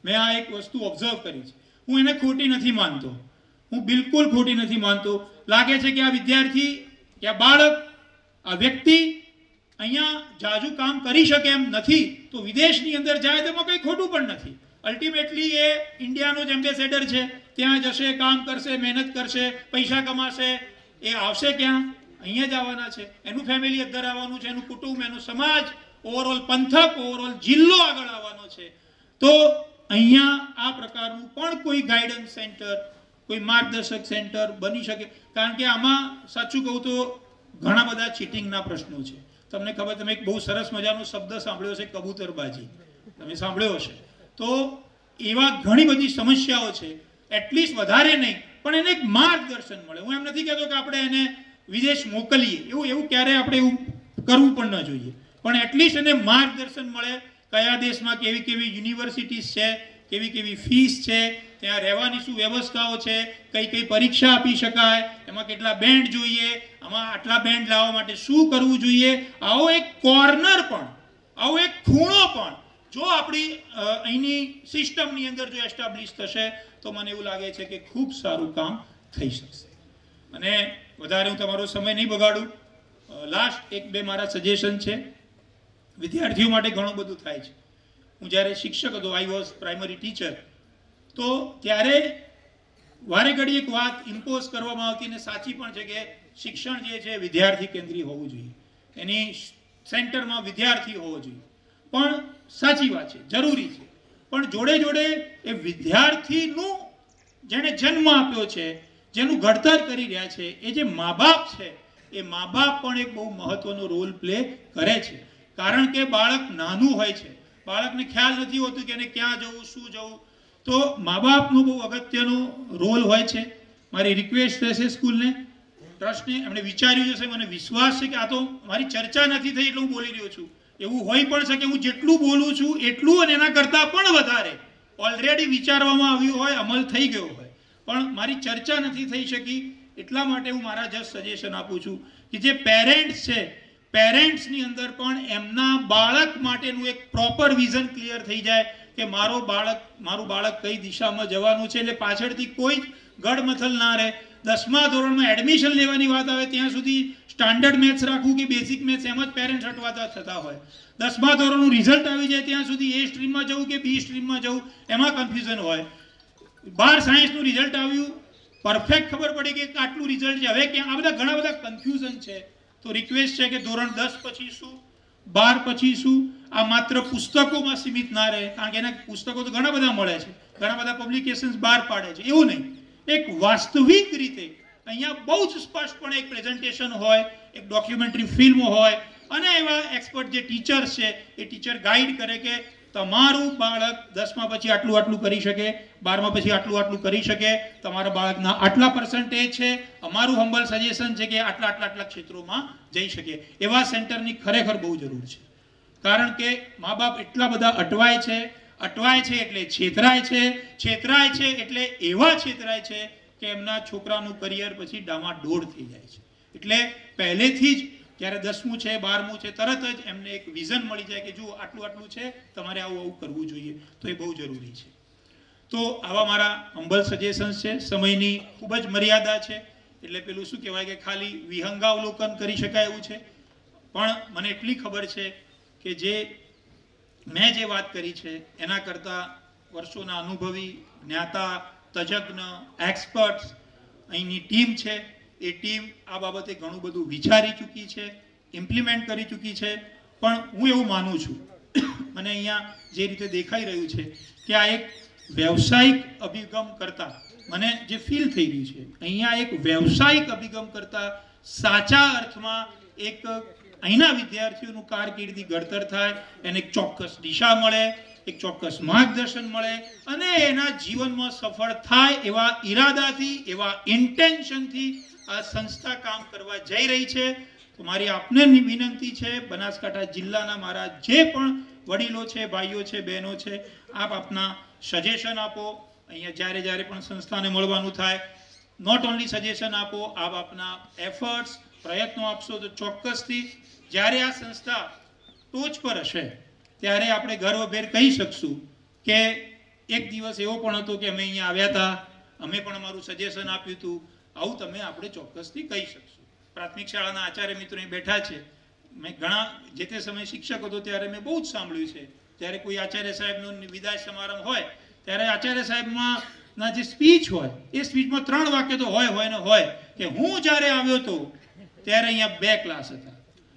મેં આ એક વસ્તુ ઓબ્ઝર્વ કરી છે. હું એને ખોટી નથી માનતો, હું બિલકુલ ખોટી નથી માનતો. લાગે છે કે આ વિદ્યાર્થી કે આ બાળક, આ વ્યક્તિ અહીંયા જાજુ કામ કરી શકે એમ નથી, તો વિદેશની અંદર જાય તો એમાં કંઈ ખોટું પણ નથી. અલ્ટિમેટલી એ ઇન્ડિયાનો જ એમ્બેસેડર છે, ત્યાં જશે, કામ કરશે, મહેનત કરશે, પૈસા કમાશે. એ આવશે ક્યાં? અહીંયા જ આવવાના છે. એનું ફેમિલી અંદર આવવાનું છે, એનું કુટુંબ, એનો સમાજ, ઓવરઓલ પંથક, ઓવરઓલ જિલ્લો આગળ આવવાનો છે. તો અહીંયા આ પ્રકારનું પણ કોઈ ગાઈડન્સ સેન્ટર, કોઈ માર્ગદર્શક સેન્ટર બની શકે. કારણ કે આમાં સાચું કહું તો ઘણા બધા ચીટિંગના પ્રશ્નો છે. તમને ખબર, તમે એક બહુ સરસ મજાનો શબ્દ સાંભળ્યો છે, કબૂતરબાજી, તમે સાંભળ્યો હશે. તો એવા ઘણી બધી સમસ્યાઓ છે. એટલીસ્ટ વધારે નહીં, પણ એને એક માર્ગદર્શન મળે. હું એમ નથી કહેતો કે આપણે એને વિદેશ મોકલીએ, એવું ક્યારે આપણે એવું કરવું પણ ન જોઈએ, પણ એટલીસ્ટ એને માર્ગદર્શન મળે. કયા દેશમાં કેવી કેવી યુનિવર્સિટીઝ છે, કેવી કેવી ફીસ છે, ત્યાં રહેવાની શું વ્યવસ્થાઓ છે, કઈ કઈ પરીક્ષા આપી શકાય, એમાં કેટલા બેન્ડ જોઈએ, આમાં આટલા બેન્ડ લાવવા માટે શું કરવું જોઈએ. આવો એક કોર્નર પણ, આવો એક ખૂણો પણ જો આપણી અહીંની સિસ્ટમની અંદર જો એસ્ટાબ્લિશ થશે તો મને એવું લાગે છે કે ખૂબ સારું કામ થઈ શકશે. અને વધારે હું તમારો સમય નહીં બગાડું. લાસ્ટ 1-2 મારા સજેશન છે. વિદ્યાર્થીઓ માટે ઘણું બધું થાય છે. હું જ્યારે શિક્ષક હતો, આઈ વોઝ પ્રાઇમરી ટીચર, તો ત્યારે વારે ઘડી એક વાત ઇમ્પોઝ કરવામાં આવતી, ને સાચી પણ છે, કે શિક્ષણ જે છે વિદ્યાર્થી કેન્દ્રીય હોવું જોઈએ, એની સેન્ટરમાં વિદ્યાર્થી હોવો જોઈએ. પણ સાચી વાત છે, જરૂરી છે, પણ જોડે જોડે એ વિદ્યાર્થીનું જેને જન્મ આપ્યો છે, જેનું ઘડતર કરી રહ્યા છે, એ જે મા બાપ છે, એ મા બાપ પણ એક બહુ મહત્વનો રોલ પ્લે કરે છે. કારણ કે બાળક નાનું હોય છે, બાળકને ખ્યાલ નથી હોતું કે એને ક્યાં જવું, શું જવું, તો મા બાપનો બહુ અગત્યનો રોલ હોય છે. મારી રિક્વેસ્ટ રહેશે સ્કૂલને, ટ્રસ્ટને, એમણે વિચાર્યું જશે, મને વિશ્વાસ છે કે આ તો મારી ચર્ચા નથી થઈ એટલે હું બોલી રહ્યો છું, એવું હોઈ પણ શકે હું જેટલું બોલું છું એટલું અને એના કરતાં પણ વધારે ઓલરેડી વિચારવામાં આવ્યું હોય, અમલ થઈ ગયો હોય, પણ મારી ચર્ચા નથી થઈ શકી. એટલા માટે હું મારા જસ્ટ સજેશન આપું છું કે જે પેરેન્ટ્સ છે, પેરેન્ટ્સની અંદર પણ એમના બાળક માટેનું એક પ્રોપર વિઝન ક્લિયર થઈ જાય કે મારું બાળક કઈ દિશામાં જવાનું છે, એટલે પાછળથી કોઈ જ ગડમથલ ના રહે. 10મા ધોરણમાં એડમિશન લેવાની વાત આવે ત્યાં સુધી સ્ટાન્ડર્ડ મેથ્સ રાખવું કે બેઝિક મેથ્સ એમ જ પેરેન્ટ્સ અટવાતા થતા હોય. 10મા ધોરણનું રિઝલ્ટ આવી જાય ત્યાં સુધી એ સ્ટ્રીમમાં જવું કે બી સ્ટ્રીમમાં જવું એમાં કન્ફ્યુઝન હોય. 12 સાયન્સનું રિઝલ્ટ આવ્યું, પરફેક્ટ ખબર પડી કે આટલું રિઝલ્ટ છે, હવે ક્યાં આ બધા ઘણા બધા કન્ફ્યુઝન છે. તો રિક્વેસ્ટ છે કે ધોરણ 10 પછી શું, 12 પછી શું, આ માત્ર પુસ્તકોમાં સીમિત ના રહે, કારણ કે એના પુસ્તકો તો ઘણા બધા મળે છે, ઘણા બધા પબ્લિકેશન્સ બહાર પાડે છે, એવું નહીં. એક વાસ્તવિક રીતે અહીંયા બહુ જ સ્પષ્ટપણે એક પ્રેઝન્ટેશન હોય, એક ડોક્યુમેન્ટરી ફિલ્મ હોય અને એવા એક્સપર્ટ જે ટીચર્સ છે એ ટીચર ગાઈડ કરે કે તમારું બાળક 10મા પછી આટલું આટલું કરી શકે, 12મા પછી આટલું આટલું કરી શકે, તમારા બાળકના આટલા પર્સન્ટેજ છે, અમારું હમ્બલ સજેશન છે કે આટલા આટલા આટલા ક્ષેત્રોમાં જઈ શકે. એવા સેન્ટરની ખરેખર બહુ જરૂર છે, કારણ કે મા બાપ એટલા બધા અટવાય છે એટલે છેતરાય છે એટલે એવા છેતરાય છે કે એમના છોકરાનું કરિયર પછી ડામાડોળ થઈ જાય છે. એટલે પહેલેથી જ જ્યારે 10મું છે 12મું છે તરત જ એમને એક વિઝન મળી જાય કે જો આટલું આટલું છે, તમારે આવું આવું કરવું જોઈએ, તો એ બહુ જરૂરી છે. તો આવા મારા હમ્બલ સજેશન્સ છે. સમયની ખૂબ જ મર્યાદા છે, એટલે પેલું શું કહેવાય કે ખાલી વિહંગાવલોકન કરી શકાય એવું છે. પણ મને એટલી ખબર છે કે જે મેં જે વાત કરી છે એના કરતાં વર્ષોના અનુભવી જ્ઞાતા, તજજ્ઞ, એક્સપર્ટ્સ અહીંની ટીમ છે, એ ટીમ આ બાબતે ઘણું બધું વિચારી ચૂકી છે, ઇમ્પ્લિમેન્ટ કરી ચૂકી છે. પણ હું એવું માનું છું, મને અહીંયા જે રીતે દેખાઈ રહ્યું છે કે આ એક વ્યવસાયિક અભિગમ કરતાં મને જે ફીલ થઈ રહ્યું છે, અહીંયા એક વ્યવસાયિક અભિગમ કરતાં સાચા અર્થમાં એક અહીંના વિદ્યાર્થીઓનું કારકિર્દી ઘડતર થાય, એને એક ચોક્કસ દિશા મળે, એક ચોક્કસ માર્ગદર્શન મળે અને એના જીવનમાં સફળ થાય એવા ઈરાદાથી, એવા ઇન્ટેન્શનથી આ સંસ્થા કામ કરવા જઈ રહી છે. તો મારી આપને વિનંતી છે, બનાસકાંઠા જિલ્લાના મારા જે પણ વડીલો છે, ભાઈઓ છે, બહેનો છે, આપ આપના સજેશન આપો. અહીંયા જ્યારે જ્યારે પણ સંસ્થાને મળવાનું થાય, નોટ ઓનલી સજેશન આપો, આપ આપના એફર્ટ્સ, પ્રયત્નો આપશો તો ચોક્કસથી જ્યારે આ સંસ્થા ટોચ પર હશે ત્યારે આપણે ગર્વભેર કહી શકશું કે એક દિવસ એવો પણ હતો કે અમે અહીંયા આવ્યા હતા, અમે પણ અમારું સજેશન આપ્યું હતું, આવું તમે આપણે ચોક્કસથી કહી શકશું. પ્રાથમિક શાળાના આચાર્ય મિત્રો અહીં બેઠા છે, મેં ઘણા જે તે સમયે શિક્ષક હતો ત્યારે મેં બહુ જ સાંભળ્યું છે, ત્યારે કોઈ આચાર્ય સાહેબનો વિદાય સમારંભ હોય ત્યારે આચાર્ય સાહેબમાં ના જે સ્પીચ હોય એ સ્પીચમાં 3 વાક્ય તો હોય ને હોય કે હું જ્યારે આવ્યો હતો ત્યારે અહીંયા 2 ક્લાસ હતા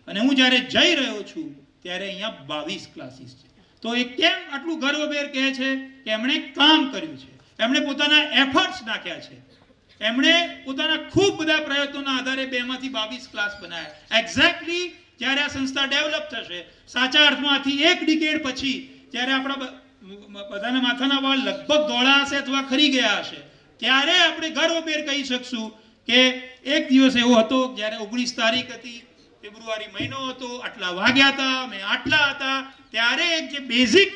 અને હું જ્યારે જઈ રહ્યો છું ત્યારે અહીંયા 22 ક્લાસીસ છે. તો એ કેમ આટલું ગર્વભેર કહે છે કે એમણે કામ કર્યું છે, એમણે પોતાના એફર્ટ્સ નાખ્યા છે, એમણે પોતાના ખૂબ બધા પ્રયત્નોના આધારે 2માંથી 22 ક્લાસ બનાવ્યા. એક્ઝેક્ટલી જ્યારે આ સંસ્થા ડેવલપ થશે, સાચા અર્થમાંથી 1 ડિકેડ પછી જ્યારે આપણા બધાના માથાના વાળ લગભગ ધોળા હશે અથવા ખરી ગયા હશે, ત્યારે આપણે ગર્વભેર કહી શકશું કે એક દિવસ એવો હતો જ્યારે 19 તારીખ હતી, ફેબ્રુઆરી મહિનો હતો, આટલા વાગ્યા હતા, અમે આટલા હતા, ત્યારે એક જે બેઝિક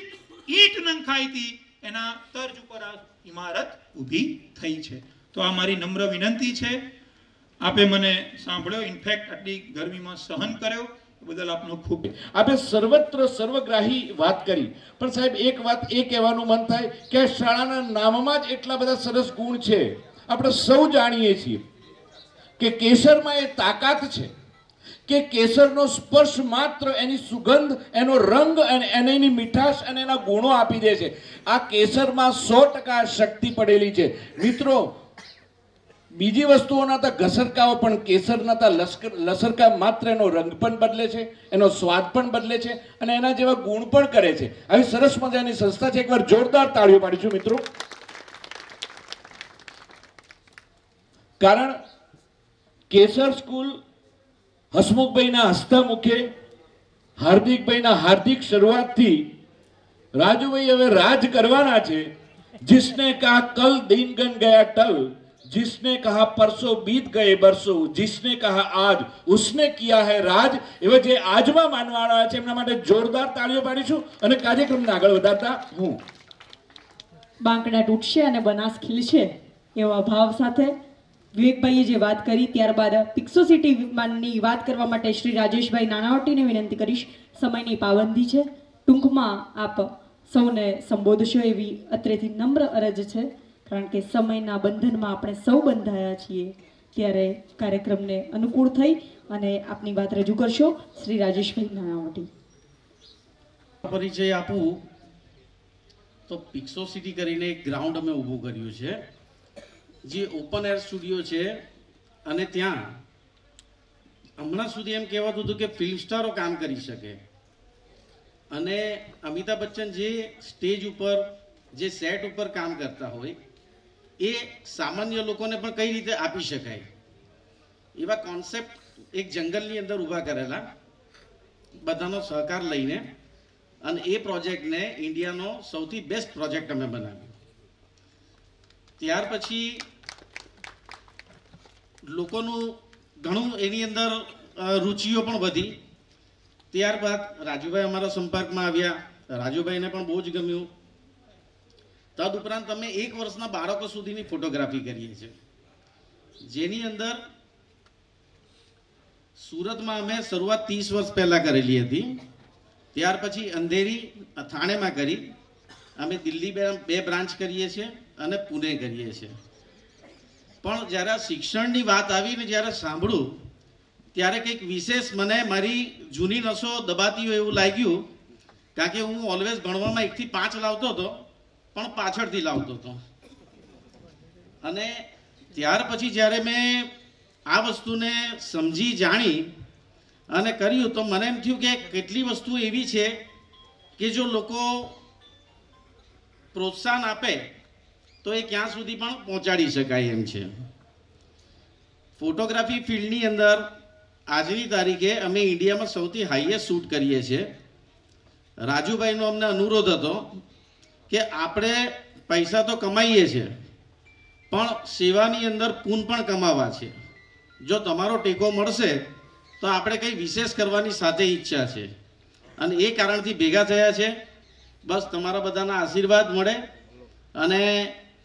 ઈંટ નંખાઈ હતી એના તર્જ ઉપર આ ઇમારત ઊભી થઈ છે. તો આ મારી નમ્ર વિનંતી છે. આપે મને સાંભળ્યો, ઇનફેક્ટ આટલી ગરમીમાં સહન કર્યો, બદલ આપનો ખૂબ. આપણે સર્વત્ર સર્વગ્રાહી વાત કરી, પણ સાહેબ એક વાત એ કહેવાનું મન થાય કે આ શાળાના નામમાં જ એટલા બધા સરસ ગુણ છે. આપણે સૌ જાણીએ છીએ કે કેસરમાં એ તાકાત છે કે કેસરનો સ્પર્શ માત્ર એની સુગંધ, એનો રંગ અને એની મીઠાશ અને એના ગુણો આપી દે છે. આ કેસરમાં 100% શક્તિ પડેલી છે. મિત્રો, બીજી વસ્તુઓના તો ઘસરકાઓ, પણ કેસરના તો લસરકા માત્ર એનો રંગ પણ બદલે છે, એનો સ્વાદ પણ બદલે છે અને એના જેવા ગુણ પણ કરે છે. આવી સરસ મજાની સંસ્થા છે. એકવાર જોરદાર તાળીઓ પાડીશું મિત્રો. કારણ કેસર સ્કૂલ હસમુખભાઈના હસતા મુખે, હાર્દિકભાઈના હાર્દિક શરૂઆતથી રાજુભાઈ હવે રાજ કરવાના છે. जिसने कहा कल दिन गन गया टल, जिसने कहा परसों बीत गए बरसों, जिसने कहा आज उसने किया है राज. એવા જે આજમાં માનવાના છે એમના માટે જોરદાર તાળીઓ પાડીશું અને કાર્યક્રમને આગળ વધારતા હું બાંકડા તૂટશે અને બનાસ ખીલશે એવા ભાવ સાથે વિવેકભાઈએ જે વાત કરી, ત્યારબાદ પિક્સોસિટી ની વાત કરવા માટે શ્રી રાજેશભાઈ નાણાવટીને વિનંતી કરીશ. સમયની પાબંદી છે, ટૂંકમાં આપ સૌને સંબોધશો એવી અત્રેથી નમ્ર અરજ છે, કારણ કે સમયના બંધનમાં આપણે સૌ બંધાયા છીએ. ત્યારે કાર્યક્રમને અનુકૂળ થઈ અને આપની વાત રજૂ કરશો શ્રી રાજેશભાઈ નાણાવટી. પરિચય આપું તો પિક્સો સિટી કરીને એક ગ્રાઉન્ડ અમે ઊભું કર્યું છે, જે ઓપન એર સ્ટુડિયો છે. અને ત્યાં હમણાં સુધી એમ કહેવાતું હતું કે ફિલ્મ સ્ટારો કામ કરી શકે, અને અમિતાભ બચ્ચન જે સ્ટેજ ઉપર જે સેટ ઉપર કામ કરતા હોય એ સામાન્ય લોકોને પણ કઈ રીતે આપી શકાય એવા કોન્સેપ્ટ એક જંગલની અંદર ઊભા કરેલા બધાનો સહકાર લઈને, અને એ પ્રોજેક્ટને ઇન્ડિયાનો સૌથી બેસ્ટ પ્રોજેક્ટ અમે બનાવ્યો. ત્યાર પછી લોકોનું ઘણું એની અંદર રુચિઓ પણ વધી. ત્યારબાદ રાજુભાઈ અમારા સંપર્કમાં આવ્યા, રાજુભાઈને પણ બહુ જ ગમ્યું. તદુપરાંત અમે 1 વર્ષના બાળકો સુધીની ફોટોગ્રાફી કરીએ છીએ, જેની અંદર સુરતમાં અમે શરૂઆત 30 વર્ષ પહેલા કરેલી હતી. ત્યાર પછી અંધેરી થાણેમાં કરી. અમે દિલ્હી 2 બ્રાન્ચ કરીએ છીએ અને પુણે કરીએ છીએ. પણ જ્યારે આ શિક્ષણની વાત આવીને જ્યારે સાંભળું ત્યારે કંઈક વિશેષ મને મારી જૂની નસો દબાતી હોય એવું લાગ્યું, કારણ કે હું ઓલવેઝ ભણવામાં 1 થી 5 લાવતો હતો, પણ પાછળથી લાવતો હતો. અને ત્યાર પછી જ્યારે મેં આ વસ્તુને સમજી જાણી અને કર્યું તો મને એમ થયું કે કેટલી વસ્તુ એવી છે કે જો લોકો પ્રોત્સાહન આપે તો એ ક્યાં સુધી પણ પહોંચાડી શકાય એમ છે. ફોટોગ્રાફી ફિલ્ડની અંદર આજની તારીખે અમે ઇન્ડિયામાં સૌથી હાઈએસ્ટ શૂટ કરીએ છીએ. રાજુભાઈનો અમને અનુરોધ હતો કે આપણે પૈસા તો કમાઈએ છીએ, પણ સેવાની અંદર પૂન પણ કમાવા છે. જો તમારો ટેકો મળશે તો આપણે કંઈ વિશેષ કરવાની સાથે ઈચ્છા છે, અને એ કારણથી ભેગા થયા છે. બસ તમારા બધાના આશીર્વાદ મળે અને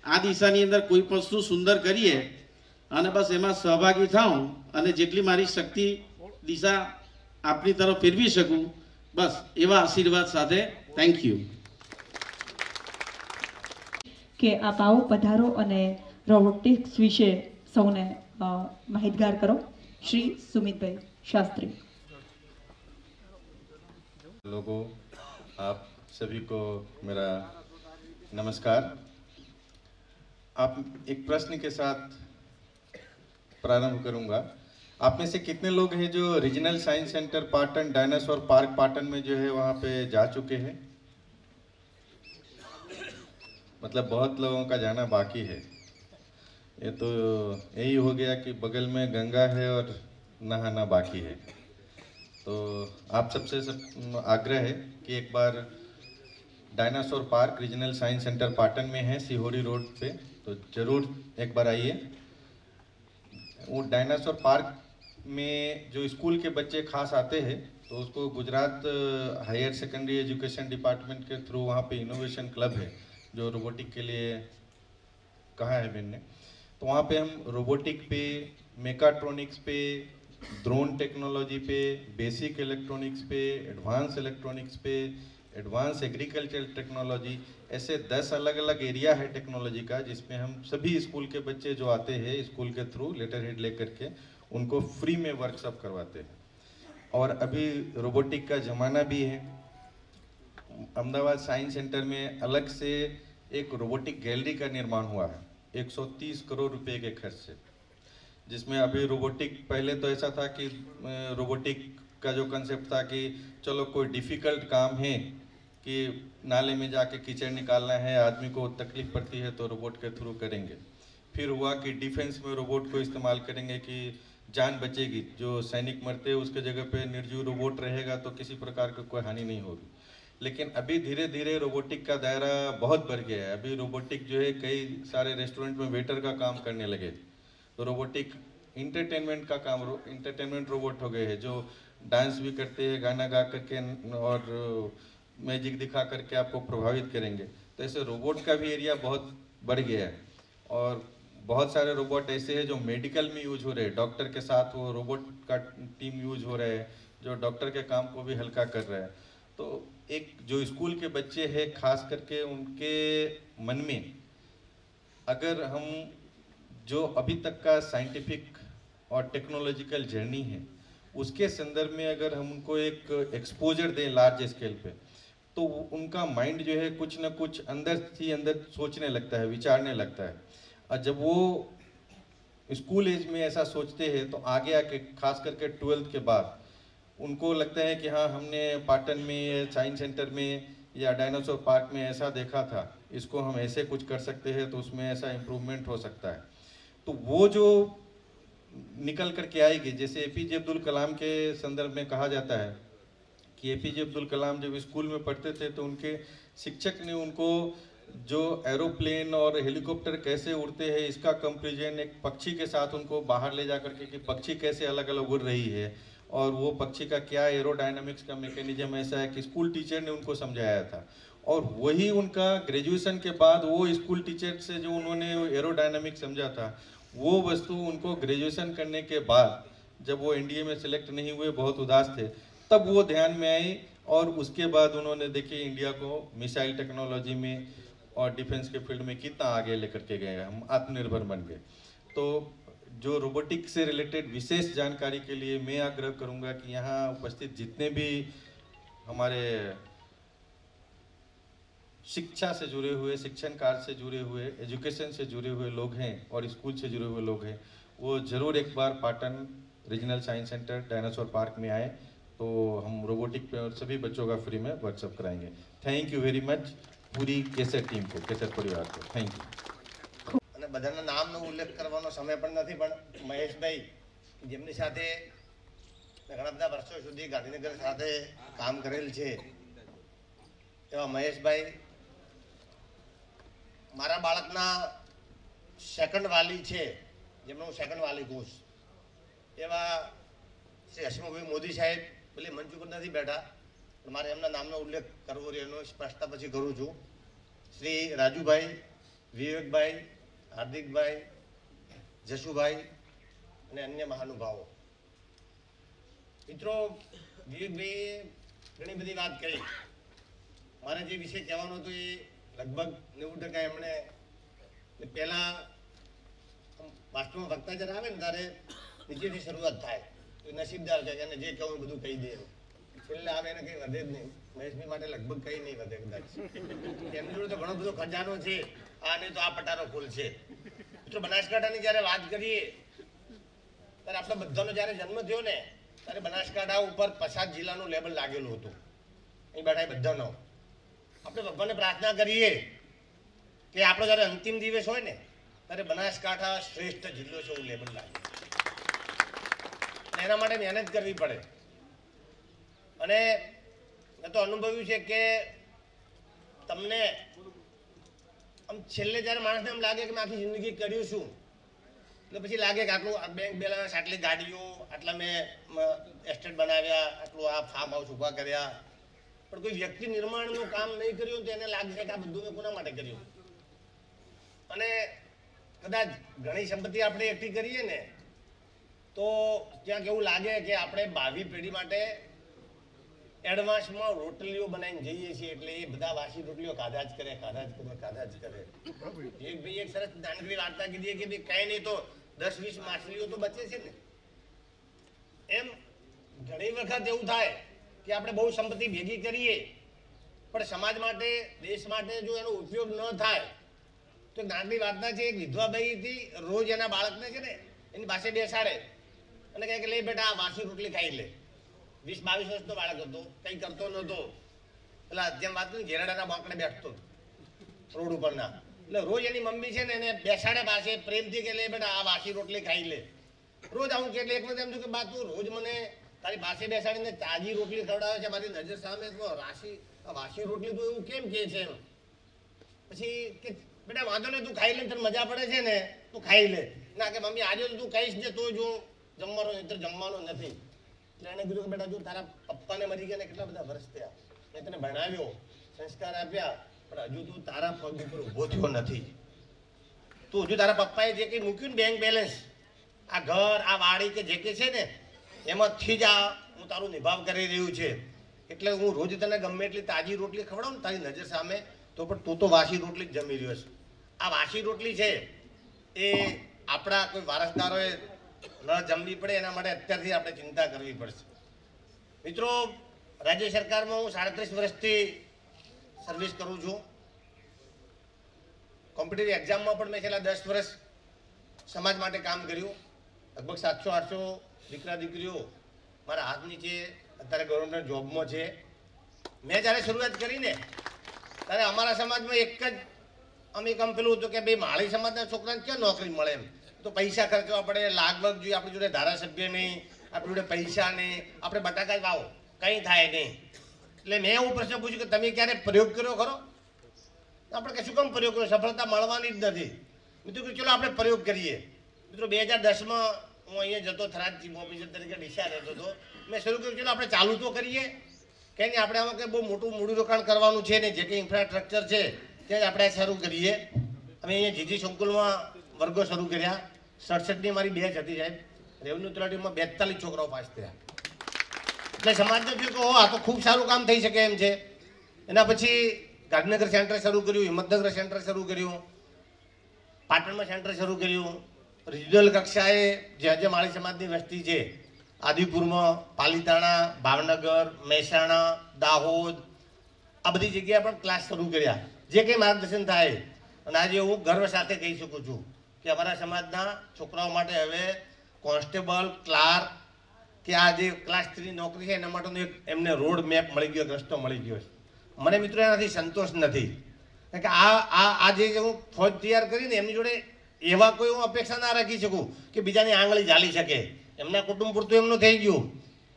આ દિશાની અંદર કોઈ વસ્તુ સુંદર કરીએ અને બસ એમાં સહભાગી થાઉં અને જેટલી મારી શક્તિ દિશા આપની તરફ ફેરવી શકું, બસ એવા આશીર્વાદ સાથે. Thank you. કે આપ આવો પધારો અને રોબોટિક્સ વિશે સૌને માહિતગાર કરો. શ્રી સુમિતભાઈ शास्त्री. लोगों, आप सभी को मेरा नमस्कार. आप एक प्रश्न के साथ प्रारंभ करूंगा. आप में से कितने लोग हैं जो regional science centre Patan, dinosaur park Patan में जो है वहाँ पे जा चुके हैं? मतलब बहुत लोगों का जाना बाकी है. ये तो यही हो गया कि बगल में गंगा है और नहाना बाकी है. तो आप सबसे आग्रह है कि एक बार dinosaur park regional science centre Patan में है, सिहोरी रोड पे, तो ज़रूर एक बार आइए. वो डायनासोर पार्क में जो स्कूल के बच्चे खास आते हैं तो उसको Gujarat higher secondary education department के थ्रू वहाँ पे इनोवेशन क्लब है जो रोबोटिक के लिए कहा है मैंने. तो वहाँ पे हम रोबोटिक पे, मेकाट्रॉनिक्स पे, ड्रोन टेक्नोलॉजी पे, बेसिक इलेक्ट्रॉनिक्स पे, एडवांस इलेक्ट्रॉनिक्स पे, एडवांस एग्रीकल्चर टेक्नोलॉजी, ऐसे 10 अलग अलग एरिया है टेक्नोलॉजी का जिसमें हम सभी स्कूल के बच्चे जो आते हैं स्कूल के थ्रू लेटर हेड लेकर के उनको फ्री में वर्कशॉप करवाते हैं. और अभी रोबोटिक का ज़माना भी है. अहमदाबाद साइंस सेंटर में अलग से एक रोबोटिक गैलरी का निर्माण हुआ है 130 करोड़ रुपए के खर्च से, जिसमें अभी रोबोटिक, पहले तो ऐसा था कि रोबोटिक का जो कंसेप्ट था कि चलो कोई डिफ़िकल्ट काम है कि नाले में जाके कीचड़ निकालना है, आदमी को तकलीफ पड़ती है तो रोबोट के थ्रू करेंगे. फिर हुआ कि डिफेंस में रोबोट को इस्तेमाल करेंगे कि जान बचेगी, जो सैनिक मरते हैं उसके जगह पे निर्जीव रोबोट रहेगा तो किसी प्रकार की कोई हानि नहीं होगी. लेकिन अभी धीरे धीरे रोबोटिक का दायरा बहुत बढ़ गया है. अभी रोबोटिक जो है कई सारे रेस्टोरेंट में वेटर का काम करने लगे. तो रोबोटिक इंटरटेनमेंट का काम, इंटरटेनमेंट रोबोट हो गए हैं जो डांस भी करते हैं, गाना गा करके और मैजिक दिखा करके आपको प्रभावित करेंगे. तो ऐसे रोबोट का भी एरिया बहुत बढ़ गया है. और बहुत सारे रोबोट ऐसे हैं जो मेडिकल में यूज हो रहे हैं. डॉक्टर के साथ वो रोबोट का टीम यूज हो रहा है जो डॉक्टर के काम को भी हल्का कर रहा है. तो एक जो स्कूल के बच्चे हैं खास करके उनके मन में अगर हम जो अभी तक का साइंटिफिक और टेक्नोलॉजिकल जर्नी है उसके संदर्भ में अगर हम उनको एक एक्सपोजर दें लार्ज स्केल पे, तो उनका माइंड जो है कुछ ना कुछ अंदर ही अंदर सोचने लगता है, विचारने लगता है। और जब वो स्कूल एज में ऐसा सोचते हैं तो आगे आके खास करके 12th के बाद उनको लगता है कि हाँ हमने पाटन में साइंस सेंटर में या डायनासोर पार्क में ऐसा देखा था, इसको हम ऐसे कुछ कर सकते हैं तो उसमें ऐसा इम्प्रूवमेंट हो सकता है। तो वो जो निकल करके आएगी, जैसे एपीजे अब्दुल कलाम के संदर्भ में कहा जाता है कि एपीजे अब्दुल कलाम जब स्कूल में पढ़ते थे तो उनके शिक्षक ने उनको जो एरोप्लेन और हेलीकॉप्टर कैसे उड़ते हैं इसका कंपेरिजन एक पक्षी के साथ उनको बाहर ले जा करके कि पक्षी कैसे अलग अलग उड़ रही है और वो पक्षी का क्या एरोडायनामिक्स का मैकेनिज्म ऐसा है कि स्कूल टीचर ने उनको समझाया था। और वही उनका ग्रेजुएशन के बाद वो स्कूल टीचर से जो उन्होंने एरोडायनामिक्स समझा था वो वस्तु उनको ग्रेजुएशन करने के बाद जब वो एनडीए में सिलेक्ट नहीं हुए, बहुत उदास थे, तब वो ध्यान में आई और उसके बाद उन्होंने देखिए इंडिया को मिसाइल टेक्नोलॉजी में और डिफेंस के फील्ड में कितना आगे लेकर के गए, हम आत्मनिर्भर बन गए। तो जो रोबोटिक्स से रिलेटेड विशेष जानकारी के लिए मैं आग्रह करूंगा कि यहाँ उपस्थित जितने भी हमारे शिक्षा से जुड़े हुए, शिक्षण कार्य से जुड़े हुए, एजुकेशन से जुड़े हुए लोग हैं और स्कूल से जुड़े हुए लोग हैं, वो जरूर एक बार Patan regional science centre dinosaur park में आए, तो हम रोबोटिक पे और सभी बच्चों का फ्री में वर्कशॉप कराएंगे। थैंक यू वेरी मच पूरी केसर टीम को, केसर परिवार को, थैंक यू। અને બધાના નામનો ઉલ્લેખ કરવાનો સમય પણ નથી, પણ મહેશભાઈ જેમની સાથે ઘણા બધા વર્ષો સુધી ગાંધીનગર સાથે કામ કરેલ છે એવા મહેશભાઈ મારા બાળકના સેકન્ડ વાલી છે, જેમને હું સેકન્ડ વાલી કહું છું, એવા શ્રી હસમુખભાઈ મોદી સાહેબ પેલી મંચ ઉપર નથી બેઠા પણ મારે એમના નામનો ઉલ્લેખ કરવો રહ્યો, એનો સ્પષ્ટતા પછી કરું છું। શ્રી રાજુભાઈ, વિવેકભાઈ, હાર્દિકભાઈ, જશુભાઈ અને અન્ય મહાનુભાવો। મિત્રો, વિવેકભાઈએ ઘણી બધી વાત કરી, મારે જે વિષય કહેવાનો હતો એ લગભગ 90% એમણે પહેલાં વાસ્તવમાં વક્તા જ્યારે આવે ને ત્યારે નીચેથી શરૂઆત થાય તો નસીબદાર છે એને જે કહું બધું કહી દે, છેલ્લે આવે એને કંઈ વધે જ નહીં। મહેશભાઈ માટે લગભગ કંઈ નહીં વધે કદાચ, એમની જોડે તો ઘણો બધો ખજાનો છે, આ નહીં તો આ પટારો ફૂલ છે। મિત્રો, બનાસકાંઠાની જ્યારે વાત કરીએ ત્યારે આપણે બધાનો જ્યારે જન્મ થયો ને ત્યારે બનાસકાંઠા ઉપર 50 જિલ્લાનું લેબલ લાગેલું હતું, અહીં બેઠા બધાનો। આપણે ભગવાનને પ્રાર્થના કરીએ કે આપણો જ્યારે અંતિમ દિવસ હોય ને ત્યારે બનાસકાંઠા શ્રેષ્ઠ જિલ્લો છે એવું લેબલ લાગે, એના માટે મહેનત કરવી પડે। અને મેં તો અનુભવ્યું છે કે તમને આમ છેલ્લે જ્યારે માણસને એમ લાગે કે મેં આખી જિંદગી કર્યું શું, એટલે પછી લાગે કે આટલું બેંક બેલેન્સ, આટલી ગાડીઓ, આટલા મેં એસ્ટેટ બનાવ્યા, આટલું આ ફાર્મ હાઉસ ઊભા કર્યા, પણ કોઈ વ્યક્તિ નિર્માણનું કામ નહીં કર્યું તો એને લાગશે કે આ બધું મેં કોના માટે કર્યું। અને કદાચ ઘણી સંપત્તિ આપણે એકઠી કરીએ ને તો ક્યાંક એવું લાગે કે આપણે ભાવિ પેઢી માટે એડવાન્સમાં રોટલીઓ બનાવીને જઈએ છીએ, એટલે એ બધા વાસી રોટલીઓ ખાધા જ કરે, ખાધા જ કરે, ખાધા જ કરે। એક ભાઈ એક સરસ નાનકડી વાર્તા કીધી કે ભાઈ કઈ નહીં તો 10-20 માછલીઓ તો બચે છે ને। એમ ઘણી વખત એવું થાય કે આપણે બહુ સંપત્તિ ભેગી કરીએ પણ સમાજ માટે, દેશ માટે જો એનો ઉપયોગ ન થાય તો નાનકડી વાર્તા છે, એક વિધવા ભાઈ હતી, રોજ એના બાળકને છે ને એની પાસે બેસાડે અને કહે કે લે બેટા આ વાસી રોટલી ખાઈ લે। 20-22 વર્ષનો બાળક હતો, કંઈ કરતો નહોતો, પેલા જેમ વાત કરી ઘેરાડાના બાંકડે બેઠતો રોડ ઉપરના, એટલે રોજ એની મમ્મી છે ને એને બેસાડે પાસે પ્રેમથી કે લે બેટા આ વાસી રોટલી ખાઈ લે। રોજ આવું કે એટલે એક વખત એમ થયું કે બા તું રોજ મને તારી પાસે બેસાડીને તાજી રોટલી ખવડાવે છે, મારી નજર સામે વાસી રોટલી તું એવું કેમ કહે છે? એમ પછી કે બેટા વાંધો નહીં તું ખાઈ લે, તને મજા પડે છે ને તું ખાઈ લે। ના કે મમ્મી આજે તો તું કહીશ ને તો જો જમવાનો, નહીં જમવાનો નથી। એટલે એને કીધું કે બેટા જો તારા પપ્પાને મરી ગયા ને કેટલા બધા વર્ષ થયા, મેં તને ભણાવ્યો, સંસ્કાર આપ્યા, પણ હજુ તું તારા પગ ઉપર ઊભો થયો નથી। તું હજુ તારા પપ્પાએ જે કંઈ મૂક્યું ને બેંક બેલેન્સ, આ ઘર, આ વાડી કે જે કે છે ને એમાંથી જ આ હું તારું નિભાવ કરી રહ્યું છે। એટલે હું રોજ તને ગમે એટલી તાજી રોટલી ખવડાવું ને તારી નજર સામે, તો પણ તું તો વાસી રોટલી જ જમી રહ્યો છે. આ વાસી રોટલી છે એ આપણા કોઈ વારસદારોએ ન જમવી પડે એના માટે અત્યારથી આપણે ચિંતા કરવી પડશે. મિત્રો, રાજ્ય સરકારમાં હું 37 વર્ષથી સર્વિસ કરું છું. કોમ્પિટિટિવ એક્ઝામમાં પણ મેં છેલ્લા 10 વર્ષ સમાજ માટે કામ કર્યું. લગભગ 700-800 દીકરા દીકરીઓ મારા હાથ નીચે અત્યારે ગવર્મેન્ટ જોબમાં છે. મેં જ્યારે શરૂઆત કરીને ત્યારે અમારા સમાજમાં એક જ અમે કામ પેલું હતું કે ભાઈ માળી સમાજના છોકરાને ક્યાં નોકરી મળે, એમ તો પૈસા ખર્ચવા પડે, લાગવગ જોઈએ, આપણી જોડે ધારાસભ્ય નહીં, આપણી જોડે પૈસા નહીં, આપણે બટાકા જ વાવો, કંઈ થાય નહીં. એટલે મેં એવું પ્રશ્ન પૂછ્યું કે તમે ક્યારે પ્રયોગ કર્યો ખરો? આપણે કશું કામ પ્રયોગ કર્યો, સફળતા મળવાની જ નથી. મિત્રો કે ચલો આપણે પ્રયોગ કરીએ. મિત્રો 2010માં હું અહીંયા જતો, થરાદ ચીફ ઓફિસર તરીકે ડીસા રહેતો હતો. મેં શરૂ કર્યું ચલો આપણે ચાલુ તો કરીએ, કંઈ નહીં, આપણે આમાં કંઈ બહુ મોટું મૂડીરોકાણ કરવાનું છે ને, જે કંઈ ઇન્ફ્રાસ્ટ્રક્ચર છે ત્યાં જ આપણે શરૂ કરીએ. અમે અહીંયા જીજી સંકુલમાં વર્ગો શરૂ કર્યા. 67ની મારી બેચ હતી સાહેબ. રેવન્યુ તલાટીમાં 42 છોકરાઓ પાસ થયા. એટલે સમાજને થયું કે આ તો ખૂબ સારું કામ થઈ શકે એમ છે. એના પછી ગાંધીનગર સેન્ટર શરૂ કર્યું, હિંમતનગર સેન્ટર શરૂ કર્યું, પાટણમાં સેન્ટર શરૂ કર્યું. રિજનલ કક્ષાએ જે માળી સમાજની વસ્તી છે, આદિપુરમાં, પાલીતાણા, ભાવનગર, મહેસાણા, દાહોદ, આ બધી જગ્યાએ પણ ક્લાસ શરૂ કર્યા, જે કંઈ માર્ગદર્શન થાય. અને આજે હું ગર્વ સાથે કહી શકું છું કે અમારા સમાજના છોકરાઓ માટે હવે કોન્સ્ટેબલ, ક્લાર્ક કે આ જે ક્લાસ 3 નોકરી છે એના માટેનો એક એમને રોડ મેપ મળી ગયો, રસ્તો મળી ગયો છે. મને મિત્રો એનાથી સંતોષ નથી, કારણ કે આ જે હું ફોજ તૈયાર કરીને એમની જોડે એવા કોઈ હું અપેક્ષા ના રાખી શકું કે બીજાની આંગળી ઝાલી શકે. એમના કુટુંબ પૂરતું એમનું થઈ ગયું.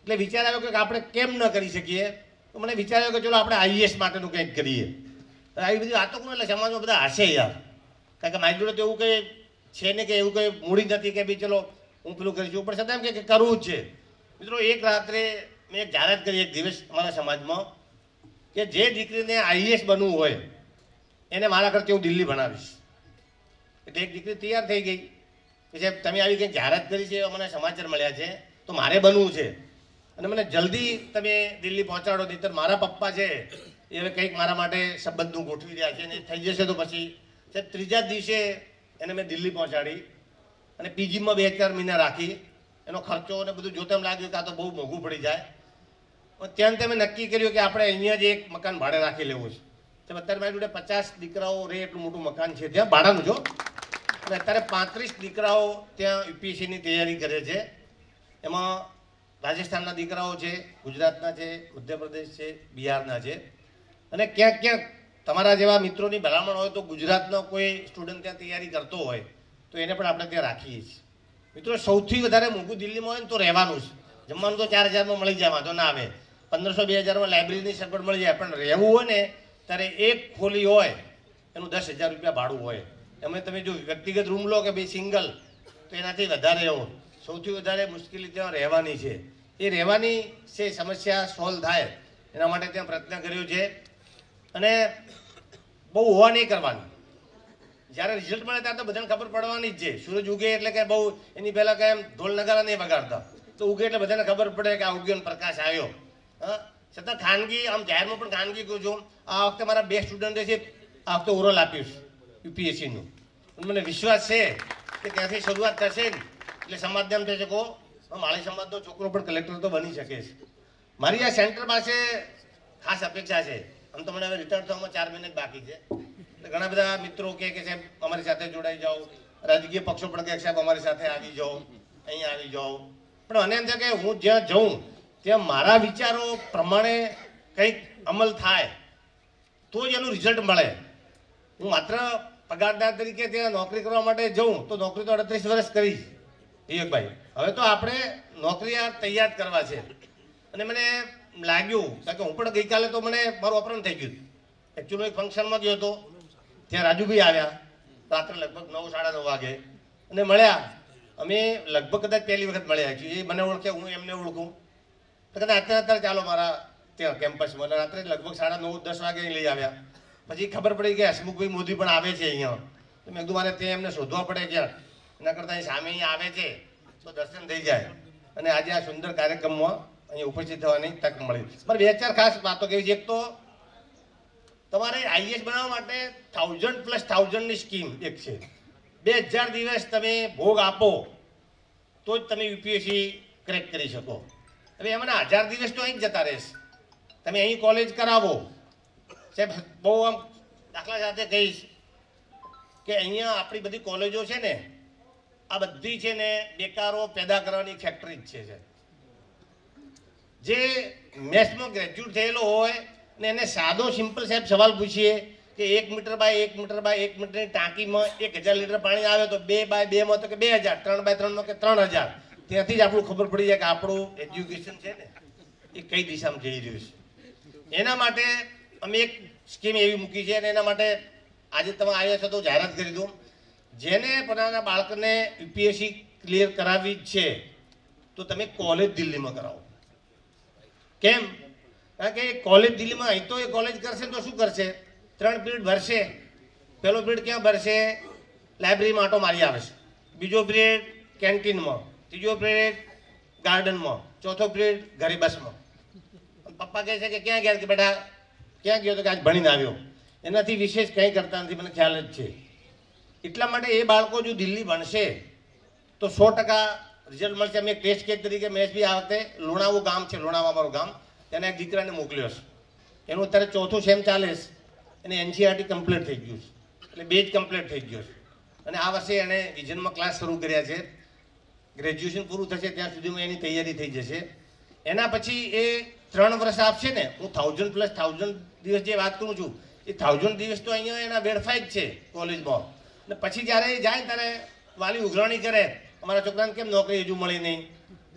એટલે વિચાર આવ્યો કે આપણે કેમ ન કરી શકીએ. તો મને વિચાર આવ્યો કે ચલો આપણે આઈએએસ માટેનું કંઈક કરીએ. આવી બધી વાતો કરું એટલે સમાજમાં બધા હશે યાર, કારણ કે મારી જોડે તો એવું કંઈ છે ને કે એવું કંઈ મૂડી નથી કે ભાઈ ચલો હું પેલું કરીશું, પણ છતાં એમ કે કરવું જ છે. મિત્રો, એક રાત્રે મેં એક જાહેરાત કરી એક દિવસ અમારા સમાજમાં કે જે દીકરીને આઈએએસ બનવું હોય એને મારા કરતા હું દિલ્હી ભણાવીશ. એટલે એક દીકરી તૈયાર થઈ ગઈ કે સાહેબ તમે આવી કંઈક જાહેરાત કરી છે, મને સમાચાર મળ્યા છે, તો મારે બનવું છે અને મને જલ્દી તમે દિલ્હી પહોંચાડો, નહીંતર મારા પપ્પા છે એ હવે કંઈક મારા માટે સંબંધનું ગોઠવી રહ્યા છે અને થઈ જશે તો પછી ત્રીજા દિવસે એને મેં દિલ્હી પહોંચાડી અને પીજીમાં 2-4 મહિના રાખી. એનો ખર્ચો અને બધું જોતા એમ લાગ્યું કે આ તો બહુ મોંઘું પડી જાય. ત્યાં તમે નક્કી કર્યું કે આપણે અહીંયા જ એક મકાન ભાડે રાખી લેવું છે. અત્યારે મારી જોડે 50 દીકરાઓ રહે એટલું મોટું મકાન છે ત્યાં ભાડાનું જો. અને અત્યારે 35 દીકરાઓ ત્યાં યુપીએસસીની તૈયારી કરે છે. એમાં રાજસ્થાનના દીકરાઓ છે, ગુજરાતના છે, મધ્યપ્રદેશ છે, બિહારના છે. અને ક્યાંક ક્યાંક તમારા જેવા મિત્રોની ભલામણ હોય તો ગુજરાતનો કોઈ સ્ટુડન્ટ ત્યાં તૈયારી કરતો હોય તો એને પણ આપણે ત્યાં રાખીએ છીએ. મિત્રો, સૌથી વધારે મોંઘું દિલ્હીમાં હોય ને તો રહેવાનું છે. જમવાનું તો 4000માં મળી જાય, વાંધો ના આવે. 1500-2000માં લાઇબ્રેરીની સગવડ મળી જાય, પણ રહેવું હોય ને ત્યારે એક ખોલી હોય એનું 10,000 રૂપિયા ભાડું હોય. એમાં તમે જો વ્યક્તિગત રૂમ લો કે ભાઈ સિંગલ, તો એનાથી વધારે એવો સૌથી વધારે મુશ્કેલી ત્યાં રહેવાની છે. એ રહેવાની છે સમસ્યા સોલ્વ થાય એના માટે ત્યાં પ્રયત્ન કર્યો છે. અને બહુ હોવા નહીં કરવાની. જ્યારે રિઝલ્ટ મળે ત્યારે તો બધાને ખબર પડવાની જ છે. સૂરજ ઉગે એટલે કે બહુ એની પહેલાં કાંઈ એમ ઢોલ નગારા નહીં વગાડતા, તો ઉગે એટલે બધાને ખબર પડે કે આ ઉગ્યોનો પ્રકાશ આવ્યો. હા, છતાં ખાનગી આમ જાહેરમાં પણ ખાનગી કહું છું. આ વખતે મારા 2 સ્ટુડન્ટે છે આ વખતે ઓરલ આપ્યું છે યુપીએસસીનું. મને વિશ્વાસ છે કે ત્યાંથી શરૂઆત થશે ને એટલે સમાજને એમ થશે કહો માળી સમાજનો છોકરો પણ કલેક્ટર તો બની શકે છે. મારી આ સેન્ટર પાસે ખાસ અપેક્ષા છે. આમ તો મને હવે રિટાયર થવામાં 4 મહિના જ બાકી છે. ઘણા બધા મિત્રો કે સાહેબ અમારી સાથે જોડાઈ જાઓ, રાજકીય પક્ષો પણ કહે સાહેબ અમારી સાથે આવી જાઓ, અહીંયા આવી જાઓ. પણ મને એમ છે કે હું જ્યાં જઉં ત્યાં મારા વિચારો પ્રમાણે કંઈક અમલ થાય તો જ એનું રિઝલ્ટ મળે. હું માત્ર પગારદાર તરીકે ત્યાં નોકરી કરવા માટે જઉં તો નોકરી તો 38 વર્ષ કરીશ વિવેકભાઈ. હવે તો આપણે નોકરી તૈયાર કરવા છે. અને મને લાગ્યું કારણ કે હું પણ ગઈકાલે તો મને મારું ઓપરેશન થઈ ગયું. એકચ્યુઅલી એક ફંક્શનમાં ગયો હતો, ત્યાં રાજુભાઈ આવ્યા રાત્રે લગભગ 9-9:30 વાગે અને મળ્યા. અમે લગભગ કદાચ પહેલી વખત મળ્યા છીએ. એ મને ઓળખે, હું એમને ઓળખું. તો કદાચ અત્યારે ચાલો મારા ત્યાં કેમ્પસમાં. રાત્રે લગભગ 9:30-10 વાગે લઈ આવ્યા. પછી ખબર પડી કે હસમુખભાઈ મોદી પણ આવે છે અહીંયા. તો મેં કીધું મારે ત્યાં એમને શોધવા પડે ક્યાં, એના કરતાં અહીં સામે અહીંયા આવે છે તો દર્શન થઈ જાય. અને આજે આ સુંદર કાર્યક્રમમાં અહીંયા ઉપસ્થિત થવાની તક મળી. પણ બે ચાર ખાસ વાતો કહેવી છે. એક તો તમારે આઈએએસ બનાવવા માટે 1000+1000 ની સ્કીમ એક છે. 2000 દિવસ તમે ભોગ આપો તો જ તમે યુપીએસસી ક્રેક કરી શકો. હવે એમાંના 1000 દિવસ તો અહીં જ જતા રહેશે. તમે અહીં કોલેજ કરાવો સાહેબ, બહુ આમ દાખલા સાથે કહીશ કે અહીંયા આપણી બધી કોલેજો છે ને, આ બધી છે ને બેકારો પેદા કરવાની ફેક્ટરી જ છે. જે મેથ્સમાં ગ્રેજ્યુએટ થયેલો હોય ને એને સાદો સિમ્પલ સાહેબ સવાલ પૂછીએ કે 1 મીટર બાય 1 મીટર બાય 1 મીટરની ટાંકીમાં 1000 લીટર પાણી આવે તો 2 બાય 2 માં તો કે 2000, 3 બાય 3 માં કે 3000. ત્યાંથી જ આપણું ખબર પડી જાય કે આપણું એજ્યુકેશન છે ને એ કઈ દિશામાં જઈ રહ્યું છે. એના માટે અમે એક સ્કીમ એવી મૂકી છે અને એના માટે આજે તમે આવ્યા છો તો જાહેરાત કરી દઉં. જેને પોતાના બાળકને યુપીએસસી ક્લિયર કરાવવી જ છે તો તમે કોલેજ દિલ્હીમાં કરાવો. કેમ? કારણ કે કોલેજ દિલ્હીમાં અહીં તો એ કોલેજ કરશે તો શું કરશે? 3 પીરિયડ ભરશે. પહેલો પીરિયડ ક્યાં ભરશે? લાઇબ્રેરીમાં આટો મારી આવે છે. બીજો પીરિયડ કેન્ટીનમાં, ત્રીજો પીરિયડ ગાર્ડનમાં, ચોથો પીરિયડ ઘરે બસમાં. પપ્પા કહે છે કે ક્યાં ગયા? કે બેટા ક્યાં ગયો? તો કે આજ ભણીને આવ્યો. એનાથી વિશેષ કંઈ કરતા નથી, મને ખ્યાલ જ છે. એટલા માટે એ બાળકો જો દિલ્હી ભણશે તો 100% રિઝલ્ટ મળશે. અમે એક ટેસ્ટ કેસ તરીકે મેં બી આ વખતે લુણાવું ગામ છે, લુણાવા અમારું ગામ, તેને એક દીકરાને મોકલ્યો છે. એનું અત્યારે 4થું સેમ ચાલે છે. એને એનસીઆરટી કમ્પ્લીટ થઈ ગયું છે, એટલે 2 જ કમ્પ્લીટ થઈ ગયો છે. અને આ વર્ષે એણે વિઝનમાં ક્લાસ શરૂ કર્યા છે. ગ્રેજ્યુએશન પૂરું થશે ત્યાં સુધીમાં એની તૈયારી થઈ જશે. એના પછી એ 3 વર્ષ આપશે ને. હું 1000+1000 દિવસ જે વાત કરું છું એ 1000 દિવસ તો અહીંયા એના વેડફાઈ જ છે કોલેજમાં. ને પછી જ્યારે એ જાય ત્યારે વાલી ઉઘરાણી કરે, અમારા છોકરાને કેમ નોકરી હજુ મળી નહીં.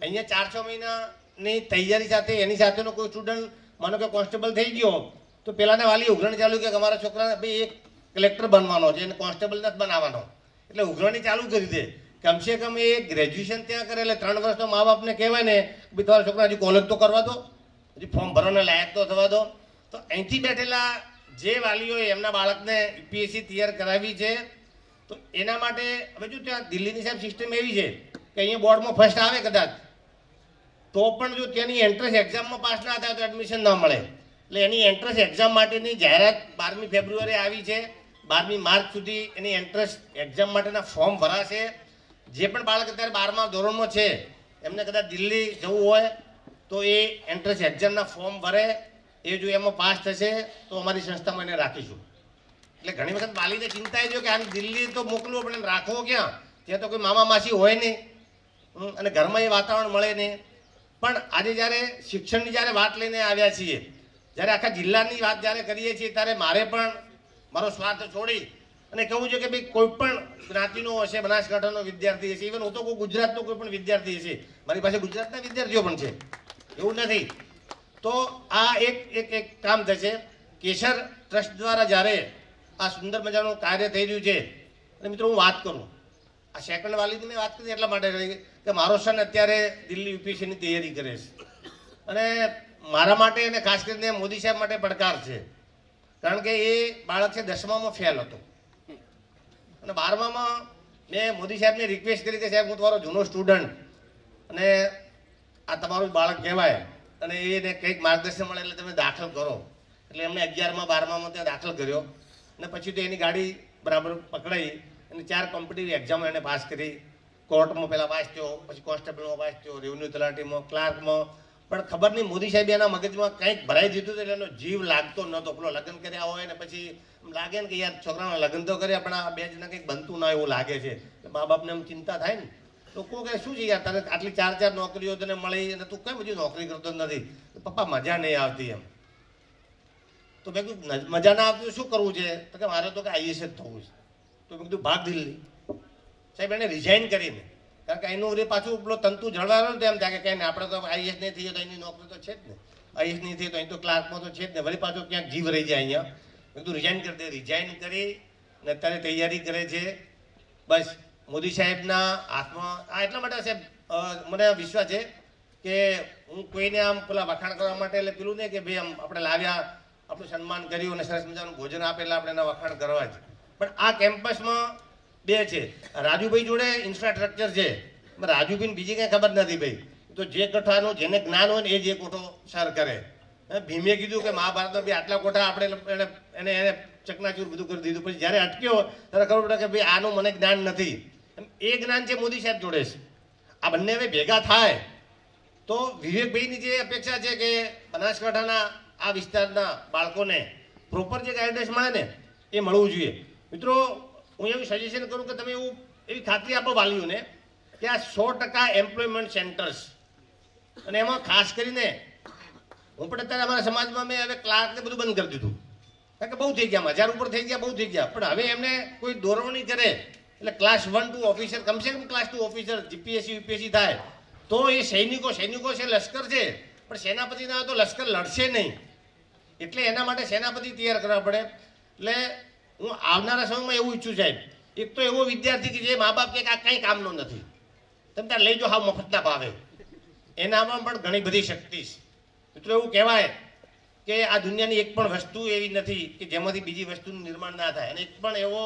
અહીંયા 4-6 મહિનાની તૈયારી સાથે એની સાથેનો કોઈ સ્ટુડન્ટ માનો કે કોન્સ્ટેબલ થઈ ગયો તો પેલાને વાલી ઉઘરાણી ચાલુ કે અમારા છોકરાને ભાઈ એક કલેક્ટર બનવાનો છે અને કોન્સ્ટેબલ નથી બનાવવાનો, એટલે ઉઘરાણી ચાલુ કરી દે. કમસે કમ એ ગ્રેજ્યુએશન ત્યાં કરે એટલે 3 વર્ષ તો મા બાપને કહેવાય ને ભાઈ તમારા છોકરા હજી કોલેજ તો કરવા દો, હજી ફોર્મ ભરવાને લાયક તો થવા દો. તો અહીંથી બેઠેલા જે વાલીઓએ એમના બાળકને યુપીએસસી તૈયાર કરાવી છે તો એના માટે હવે જો ત્યાં દિલ્હીની સાહેબ સિસ્ટમ એવી છે કે અહીંયા બોર્ડમાં ફર્સ્ટ આવે કદાચ તો પણ જો ત્યાંની એન્ટ્રન્સ એક્ઝામમાં પાસ ના થાય તો એડમિશન ના મળે. એટલે એની એન્ટ્રન્સ એક્ઝામ માટેની જાહેરાત 12મી ફેબ્રુઆરી આવી છે. 12મી માર્ચ સુધી એની એન્ટ્રન્સ એક્ઝામ માટેના ફોર્મ ભરાશે. જે પણ બાળક અત્યારે 12મા ધોરણમાં છે એમને કદાચ દિલ્હી જવું હોય તો એ એન્ટ્રન્સ એક્ઝામના ફોર્મ ભરે. એ જો એમાં પાસ થશે તો અમારી સંસ્થામાં એને રાખીશું. એટલે ઘણી વખત વાલીને ચિંતા એ જો કે આને દિલ્હી તો મોકલવું પણ એને રાખવો ક્યાં? ત્યાં તો કોઈ મામા માસી હોય નહીં અને ઘરમાં એ વાતાવરણ મળે નહીં. પણ આજે જ્યારે શિક્ષણની જ્યારે વાત લઈને આવ્યા છીએ, જ્યારે આખા જિલ્લાની વાત જ્યારે કરીએ છીએ ત્યારે મારે પણ મારો સ્વાર્થ છોડી અને કહેવું છે કે ભાઈ કોઈ પણ જ્ઞાતિનો હશે, બનાસકાંઠાનો વિદ્યાર્થી હશે, ઇવન હું તો કોઈ ગુજરાતનો કોઈ પણ વિદ્યાર્થી હશે, મારી પાસે ગુજરાતના વિદ્યાર્થીઓ પણ છે, એવું નથી. તો આ એક કામ થશે. કેસર ટ્રસ્ટ દ્વારા જ્યારે આ સુંદર મજાનું કાર્ય થઈ રહ્યું છે અને મિત્રો હું વાત કરું આ સેકન્ડ વાલીની મેં વાત કરી એટલા માટે કરી કે મારો સન અત્યારે દિલ્હી યુપીએસસીની તૈયારી કરે છે અને મારા માટે અને ખાસ કરીને મોદી સાહેબ માટે પડકાર છે. કારણ કે એ બાળક છે 10મામાં ફેલ હતો અને 12મામાં મેં મોદી સાહેબને રિક્વેસ્ટ કરી કે સાહેબ હું તમારો જૂનો સ્ટુડન્ટ અને આ તમારું બાળક કહેવાય અને એને કંઈક માર્ગદર્શન મળે એટલે તમે દાખલ કરો. એટલે એમને 11મા 12મામાં ત્યાં દાખલ કર્યો અને પછી તો એની ગાડી બરાબર પકડાઈ અને 4 કોમ્પિટિટિવ એક્ઝામ એને પાસ કરી. કોર્ટમાં પહેલાં પાસ થયો, પછી કોન્સ્ટેબલમાં પાસ થયો, રેવન્યુ તલાટીમાં, ક્લાર્કમાં. પણ ખબર નહીં મોદી સાહેબ એના મગજમાં કંઈક ભરાઈ દીધું એટલે એનો જીવ લાગતો નહોતો. પેલો લગ્ન કર્યા હોય ને પછી લાગે ને કે યાર છોકરાના લગ્ન તો કર્યા પણ આ 2 જણા કંઈક બનતું ના એવું લાગે છે. મા બાપને એમ ચિંતા થાય ને લોકો કહે શું છે યાર તારે આટલી 4 નોકરીઓ તને મળી અને તું કેમ બધી નોકરી કરતો નથી? પપ્પા મજા નહીં આવતી એમ. તો મેં કીધું મજા ના આવતી શું કરવું છે? તો કે મારે તો કે આઈએસ જ થવું છે. તો મેં કીધું ભાગ દિલ્હી. સાહેબ એને રિઝાઇન કરીને, કારણ કે એનું રે પાછું પેલો તંતુ જળવાયો તો એમ થાય કે કંઈ નહીં આપણે તો આઈએસ નહીં થઈએ તો એની નોકરી તો છે જ ને, આઈએસ નહીં થઈ તો અહીં તો ક્લાર્કમાં તો છે જ ને, વળી પાછો ક્યાંક જીવ રહી જાય અહીંયા. મેં કીધું રિઝાઇન કરી દે. રિઝાઇન કરી અને અત્યારે તૈયારી કરે છે. બસ મોદી સાહેબના હાથમાં આ એટલા માટે સાહેબ મને વિશ્વાસ છે કે હું કોઈને આમ પેલા વખાણ કરવા માટે એટલે પેલું નહીં કે ભાઈ આમ આપણે લાવ્યા, આપણું સન્માન કર્યું અને સરસ મજાનું ભોજન આપેલા આપણે એના વખાણ કરવા જ. પણ આ કેમ્પસમાં 2 છે. રાજુભાઈ જોડે ઇન્ફ્રાસ્ટ્રક્ચર છે, રાજુભાઈને બીજી કંઈ ખબર નથી ભાઈ. તો જે કોઠાનું જેને જ્ઞાન હોય ને એ જે કોઠો સર કરે. ભીમે કીધું કે મહાભારતમાં બી આટલા કોઠા આપણે એને ચકનાચૂર બધું કરી દીધું. પછી જ્યારે અટક્યો ત્યારે ખબર પડે કે ભાઈ આનું મને જ્ઞાન નથી. એ જ્ઞાન છે મોદી સાહેબ જોડે છે. આ બંને હવે ભેગા થાય તો વિવેકભાઈની જે અપેક્ષા છે કે બનાસકાંઠાના આ વિસ્તારના બાળકોને પ્રોપર જે ગાઈડન્સ મળે ને એ મળવું જોઈએ. મિત્રો હું એવું સજેશન કરું કે તમે એવી ખાતરી આપો વાલીઓને કે આ 100% એમ્પ્લોયમેન્ટ સેન્ટર્સ, અને એમાં ખાસ કરીને હું પણ અત્યારે અમારા સમાજમાં મેં હવે ક્લાર્કને બધું બંધ કરી દીધું, કારણ કે બહુ થઈ ગયા, 1000 ઉપર થઈ ગયા, બહુ થઈ ગયા. પણ હવે એમને કોઈ દોરવણી કરે એટલે ક્લાસ 1 2 ઓફિસર, કમસે કમ ક્લાસ 2 ઓફિસર જીપીએસસી યુપીએસસી થાય તો એ સૈનિકો છે, લશ્કર છે, પણ સેનાપતિ ના હોય તો લશ્કર લડશે નહીં. એટલે એના માટે સેનાપતિ તૈયાર કરવા પડે. એટલે હું આવનારા સમયમાં એવું ઈચ્છું સાહેબ, એક તો એવો વિદ્યાર્થી કે જે મા બાપ કે આ કંઈ કામનો નથી, તમે ત્યાં લઈ જાઓ હાવ મફતના ભાવે, એનામાં પણ ઘણી બધી શક્તિ છે. મિત્રો એવું કહેવાય કે આ દુનિયાની એક પણ વસ્તુ એવી નથી કે જેમાંથી બીજી વસ્તુનું નિર્માણ ના થાય, અને એક પણ એવો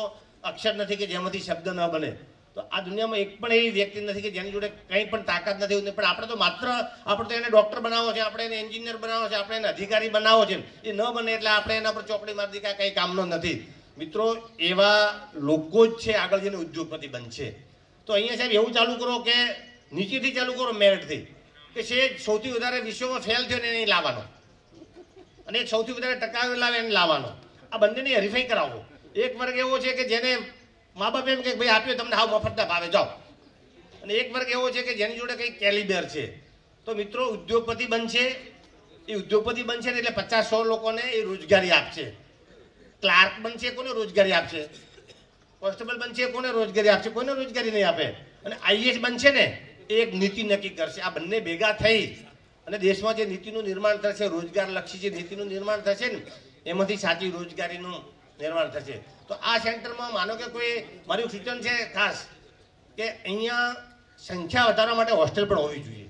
અક્ષર નથી કે જેમાંથી શબ્દ ન બને. તો આ દુનિયામાં એક પણ એવી વ્યક્તિ નથી કે જેની જોડે કંઈ પણ તાકાત નથી. પણ આપણે તો માત્ર આપણે તો એને ડૉક્ટર બનાવો છે, આપણે એને એન્જિનિયર બનાવો છે, આપણે એને અધિકારી બનાવો છે, એ ન બને એટલે આપણે એના પર ચોપડી મારી દીધા કંઈ કામનો નથી. મિત્રો એવા લોકો જ છે આગળ જઈને ઉદ્યોગપતિ બનશે. તો અહીંયા સાહેબ એવું ચાલુ કરો કે નીચેથી ચાલુ કરો, મેરિટથી, કે છે સૌથી વધારે વિશ્વમાં ફેલ થયો ને એને લાવવાનો, અને એક સૌથી વધારે ટકાવી લાવે એને લાવવાનો. આ બંનેની હરીફાઈ કરાવો. એક વર્ગ એવો છે કે જેને મા બાપ એમ કે ભાઈ આપ્યો તમને હાવ મફતના ભાવે જાઓ, અને એક વર્ગ એવો છે કે જેની જોડે કંઈ કેલિબર છે. તો મિત્રો ઉદ્યોગપતિ બનશે, એ ઉદ્યોગપતિ બનશે ને એટલે 50-100 લોકોને એ રોજગારી આપશે. ક્લાર્ક બનશે, કોને રોજગારી આપશે? કોન્સ્ટેબલ બનશે, કોને રોજગારી આપશે? કોઈને રોજગારી નહીં આપે. અને આઈએએસ બનશે ને એ એક નીતિ નક્કી કરશે. આ બંને ભેગા થઈ અને દેશમાં જે નીતિનું નિર્માણ થશે, રોજગારલક્ષી જે નીતિનું નિર્માણ થશે ને એમાંથી સાચી રોજગારીનું નિર્માણ થશે. તો આ સેન્ટરમાં માનો કે કોઈ મારું સૂચન છે ખાસ કે અહીંયા સંખ્યા વધારવા માટે હોસ્ટેલ પણ હોવી જોઈએ.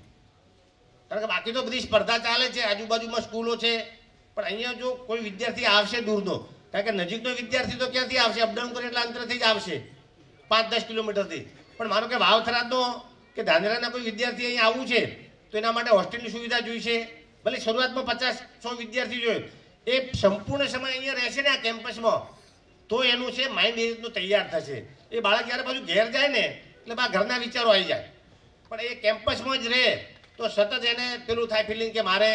કારણ કે બાકી તો બધી સ્પર્ધા ચાલે છે, આજુબાજુમાં સ્કૂલો છે, પણ અહીંયા જો કોઈ વિદ્યાર્થી આવશે દૂરનો, કારણ કે નજીકનો વિદ્યાર્થી તો ક્યાંથી આવશે? અપડાઉન કરે એટલા અંતરથી જ આવશે, 5-10 કિલોમીટરથી. પણ માનો કે વાવથરાનો કે ધાનેરાના કોઈ વિદ્યાર્થી અહીંયા આવવું છે તો એના માટે હોસ્ટેલની સુવિધા જોઈશે. ભલે શરૂઆતમાં 50-100 વિદ્યાર્થી જોઈએ, એ સંપૂર્ણ સમય અહીંયા રહેશે ને આ કેમ્પસમાં, તો એનું છે માઇન્ડ એ રીતનું તૈયાર થશે. એ બાળક જ્યારે પાછું ઘેર જાય ને એટલે બા ઘરના વિચારો આવી જાય, પણ એ કેમ્પસમાં જ રહે તો સતત એને પેલું થાય ફિલિંગ કે મારે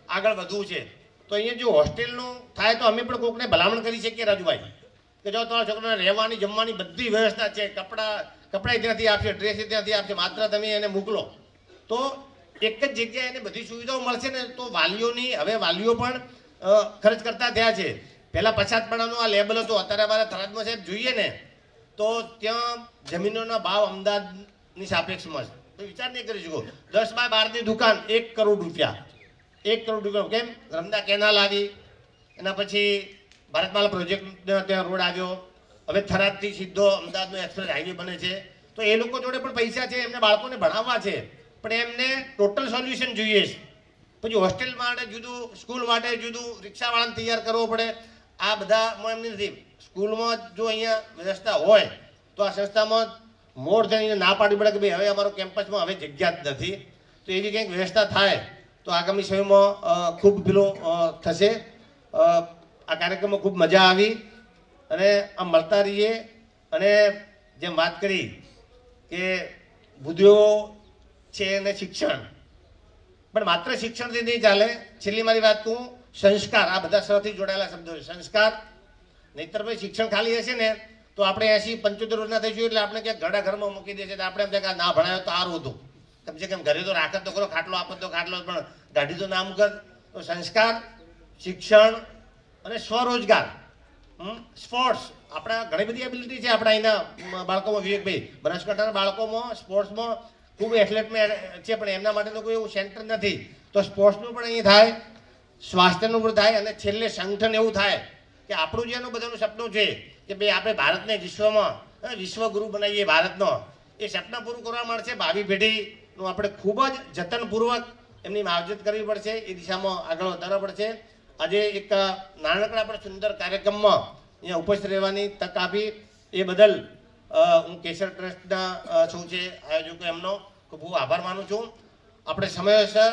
આગળ વધવું છે. તો અહીંયા જો હોસ્ટેલનું થાય તો અમે પણ કોઈકને ભલામણ કરી શકીએ રાજુભાઈ કે જો તમારા છોકરાને રહેવાની જમવાની બધી વ્યવસ્થા છે, કપડાં ત્યાંથી આપશે, ડ્રેસ ત્યાંથી આપશે, માત્ર તમે એને મોકલો તો એક જ જગ્યાએ એને બધી સુવિધાઓ મળશે ને. તો હવે વાલીઓ પણ ખર્ચ કરતા થયા છે. પહેલાં પછાતપણાનું આ લેબલ હતું, અત્યારે અમારા થરાદમાં સાહેબ જોઈએ ને તો ત્યાં જમીનોના ભાવ અમદાવાદની સાપેક્ષમાં છે. તો વિચાર નહીં કરી શકો, 10x12ની દુકાન 1 કરોડ રૂપિયા, 1 કરોડ રૂપિયા. કેમ? રમદા કેનાલ આવી, એના પછી ભારતમાલા પ્રોજેક્ટ ત્યાં રોડ આવ્યો, હવે થરાદથી સીધો અમદાવાદનો એક્સપ્રેસ હાઈવે બને છે. તો એ લોકો જોડે પણ પૈસા છે, એમને બાળકોને ભણાવવા છે, પણ એમને ટોટલ સોલ્યુશન જોઈએ છે. પછી હોસ્ટેલ માટે જુદું, સ્કૂલ માટે જુદું, રિક્ષાવાળાને તૈયાર કરવો પડે. આ બધામાં એમની નથી. સ્કૂલમાં જો અહીંયા વ્યવસ્થા હોય તો આ સંસ્થામાં મોર થઈને ના પાડવી પડે કે ભાઈ હવે અમારો કેમ્પસમાં હવે જગ્યા જ નથી. તો એવી કંઈક વ્યવસ્થા થાય તો આગામી સમયમાં ખૂબ પેલું થશે. આ કાર્યક્રમમાં ખૂબ મજા આવી અને આમ મળતા રહીએ. અને જેમ વાત કરી કે બુદ્ધિઓ છે અને શિક્ષણ, પણ માત્ર શિક્ષણથી નહીં ચાલે. છેલ્લી મારી વાત કહું, સંસ્કાર, આ બધા સાથે જોડાયેલા શબ્દો છે. સંસ્કાર, નહીતર ભાઈ શિક્ષણ ખાલી હશે ને તો આપણે 80-75 વર્ષના થઈશું એટલે આપણે ક્યાંક ઘડા ઘરમાં મૂકી દે છે. આપણે એમ થાય કે ના ભણાયો તો સારું હતું, કમસે કમ ઘરે તો રાખત તો કરો, ખાટલો આપત તો ખાટલો, પણ ગાડી તો ના મૂકત. તો સંસ્કાર, શિક્ષણ અને સ્વરોજગાર, સ્પોર્ટ્સ, આપણા ઘણી બધી એબિલિટી છે આપણા અહીંના બાળકોમાં. વિવેકભાઈ, બનાસકાંઠાના બાળકોમાં સ્પોર્ટ્સમાં ખૂબ એથ્લેટમાં છે, પણ એમના માટેનું કોઈ એવું સેન્ટર નથી. તો સ્પોર્ટ્સનું પણ અહીં થાય, સ્વાસ્થ્યનું પણ થાય, અને છેલ્લે સંગઠન એવું થાય કે આપણું જે એનું બધાનું સપનું છે કે ભાઈ આપણે ભારતને વિશ્વમાં વિશ્વગુરુ બનાવીએ ભારતનો, એ સપના પૂરું કરવા મળશે. ભાવિ પેઢીનું આપણે ખૂબ જ જતનપૂર્વક એમની માવજત કરવી પડશે, એ દિશામાં આગળ વધારવા પડશે. આજે એક નાનકડા પણ સુંદર કાર્યક્રમમાં અહીંયા ઉપસ્થિત રહેવાની તક આપી એ બદલ હું કેસર ટ્રસ્ટના સૌ છે આયોજકો એમનો ખૂબ ખૂબ આભાર માનું છું. આપણે સમયસર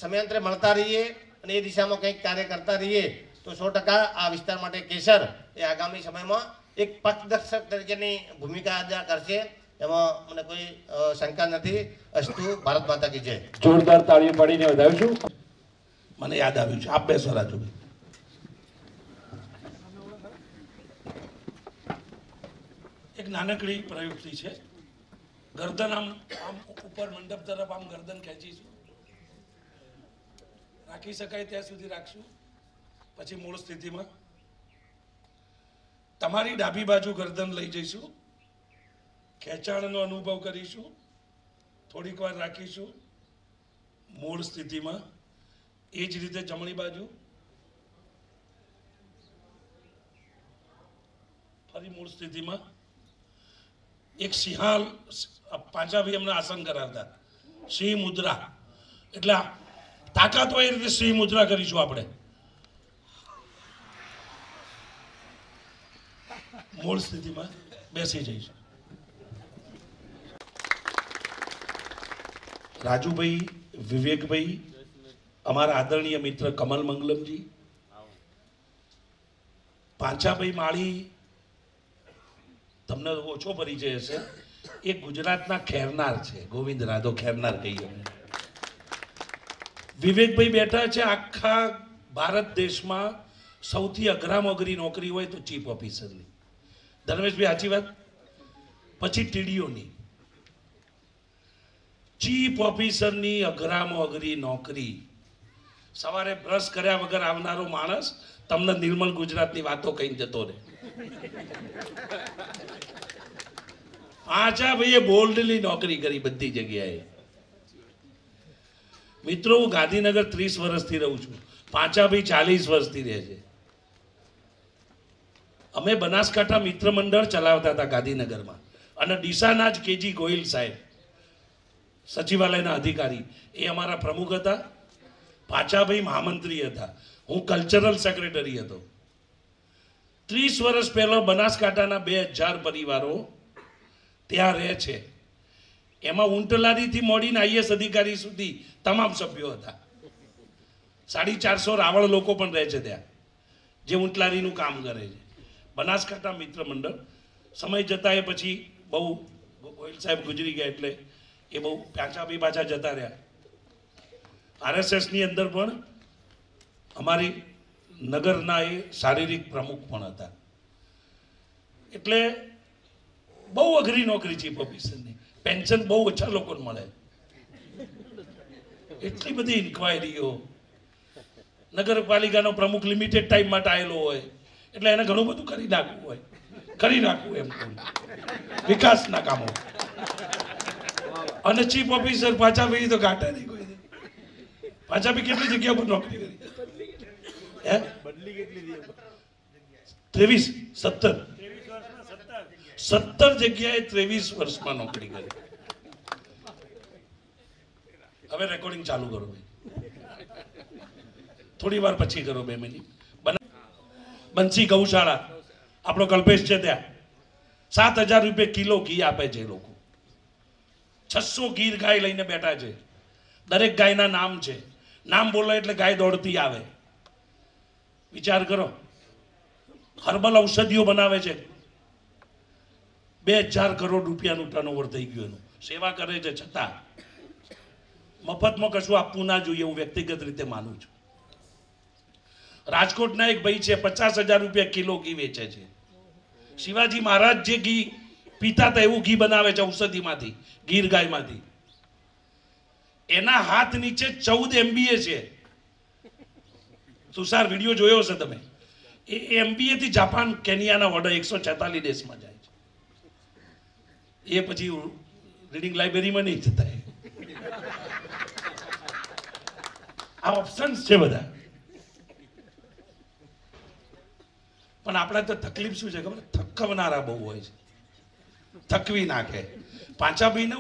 સમયાંતરે મળતા રહીએ અને એ દિશામાં કંઈક કાર્ય કરતા રહીએ તો 100% આ વિસ્તાર માટે કેસર એ આગામી સમયમાં એક પથદર્શક તરીકેની ભૂમિકા અદા કરશે, એમાં મને કોઈ શંકા નથી. અસ્તુ, ભારત માતા કી જય. જોરદાર તાળીઓ પાડીને વધાવીશું. મને યાદ આવ્યું છે, આપ બેસો રાજુભાઈ. એક નાનકડી પ્રયુક્તિ છે. ગરદન આમ ઉપર મંડપ તરફ આમ ગરદન ખેંચીશું, રાખી શકાય ત્યાં સુધી રાખશું, પછી મૂળ સ્થિતિમાં તમારી ડાબી બાજુ ગરદન લઈ જઈશું, ખેંચાણનો અનુભવ કરીશું, થોડીક વાર રાખીશું મૂળ સ્થિતિમાં. એ જ રીતે જમણી બાજુ ફરી મૂળ સ્થિતિમાં. એક સિંહાલ પાંચાભી અમને આસન કરાવતા, સિંહ મુદ્રા, એટલે તાકાત હોય એ રીતે સિંહ મુદ્રા કરીશું આપણે. મૂળ સ્થિતિમાં બેસી જઈશું. રાજુભાઈ, વિવેકભાઈ, અમારા આદરણીય મિત્ર કમલ મંગલમજી, પાંચાભાઈ માળી, તમને ઓછો પરિચય હશે, એ ગુજરાતના ખેરનાર છે, ગોવિંદ રાધો ખેરનાર કહીએ. વિવેકભાઈ બેઠા છે, આખા ભારત દેશમાં સૌથી અઘરામાં અઘરી નોકરી હોય તો ચીફ ઓફિસરની. ધર્મેશભાઈ સાચી વાત? પછી ટીડીઓની. ચીફ ઓફિસરની અઘરામાં અઘરી નોકરી. સવારે બ્રશ કર્યા વગર આવનારો માણસ તમને નિર્મલ ગુજરાતની વાતો કહીને જતો રહે. આચા ભાઈએ બોલ્ડલી નોકરી કરી બધી જગ્યાએ. મિત્રો, હું ગાંધીનગર 30 વર્ષથી રહું છું, પાંચાભાઈ 40 વર્ષથી રહે છે. અમે બનાસકાંઠા મિત્ર મંડળ ચલાવતા હતા ગાંધીનગરમાં, અને ડીસાના જ કેજી ગોહિલ સાહેબ સચિવાલયના અધિકારી એ અમારા પ્રમુખ હતા. પાંચાભાઈ મહામંત્રી હતા, હું કલ્ચરલ સેક્રેટરી હતો. 30 વર્ષ પહેલો બનાસકાંઠાના 2000 પરિવારો ત્યાં રહે છે. એમાં ઊંટલારીથી મોડીને આઈએસ અધિકારી સુધી તમામ સભ્યો હતા. 450 રાવળ લોકો પણ રહે છે ત્યાં, જે ઊંટલારીનું કામ કરે છે. બનાસકાંઠા મિત્ર મંડળ સમય જતા એ પછી બહુ ગોયલ સાહેબ ગુજરી ગયા એટલે એ બહુ પાંચાભાઈ પાછા જતા રહ્યા. આરએસએસની અંદર પણ અમારી નગરના એ શારીરિક પ્રમુખ પણ હતા. એટલે બહુ અઘરી નોકરી ચીફ ઓફિસરની. પેન્શન બહુ ઓછા લોકોને મળે, એટલી બધી ઇન્ક્વાયરીઓ. નગરપાલિકાનો પ્રમુખ લિમિટેડ ટાઈમ માટે આવેલો હોય એટલે એને ઘણું બધું કરી નાખવું એમ વિકાસના કામો. અને ચીફ ઓફિસર પાછા ભાઈ તો ઘાટા નહીં કોઈ. પાછા ભાઈ કેટલી જગ્યા પર નોકરી કરી? 17 જગ્યાએ 23 વર્ષમાં નોકરી કરી. હવે રેકોર્ડિંગ ચાલુ કરો ભાઈ, થોડી વાર પછી કરો, 2 મિનિટ. બંસી ગૌશાળા આપણો કલ્પેશ છે, ત્યાં 7,000 રૂપિયા કિલો ઘી આપે છે લોકો. 600 ગીર ગાય લઈને બેઠા છે. દરેક ગાયના નામ છે, નામ બોલો એટલે ગાય દોડતી આવે. વિચાર કરો, હર્બલ ઔષધિઓ બનાવે છે. 2,000 કરોડ રૂપિયાનું ટર્નઓવર થઈ ગયું એનું. સેવા કરે છે, છતાં મફતમાં કશું આપવું ના જોઈએ, હું વ્યક્તિગત રીતે માનું છું. રાજકોટના એક ભાઈ છે, 50,000 રૂપિયા કિલો ઘી વેચે છે. શિવાજી મહારાજ જે ઘી પીતા હતા એવું ઘી બનાવે છે ઔષધિમાંથી, ગીર ગાયમાંથી. એના હાથ નીચે 14 MBA છે. તુષાર વિડીયો જોયો હશે તમે. એ MBA થી જાપાન, કેનિયાના ઓર્ડર 146 દેશમાં જાય છે. એ પછી રીડિંગ લાઇબ્રેરીમાં નહીં જતા. આ ઓપ્શન્સ છે બધા. પણ આપણે તો તકલીફ શું છે ખબર? થકવનારા બહુ હોય છે, થકવી નાખે. પાંચાભાઈને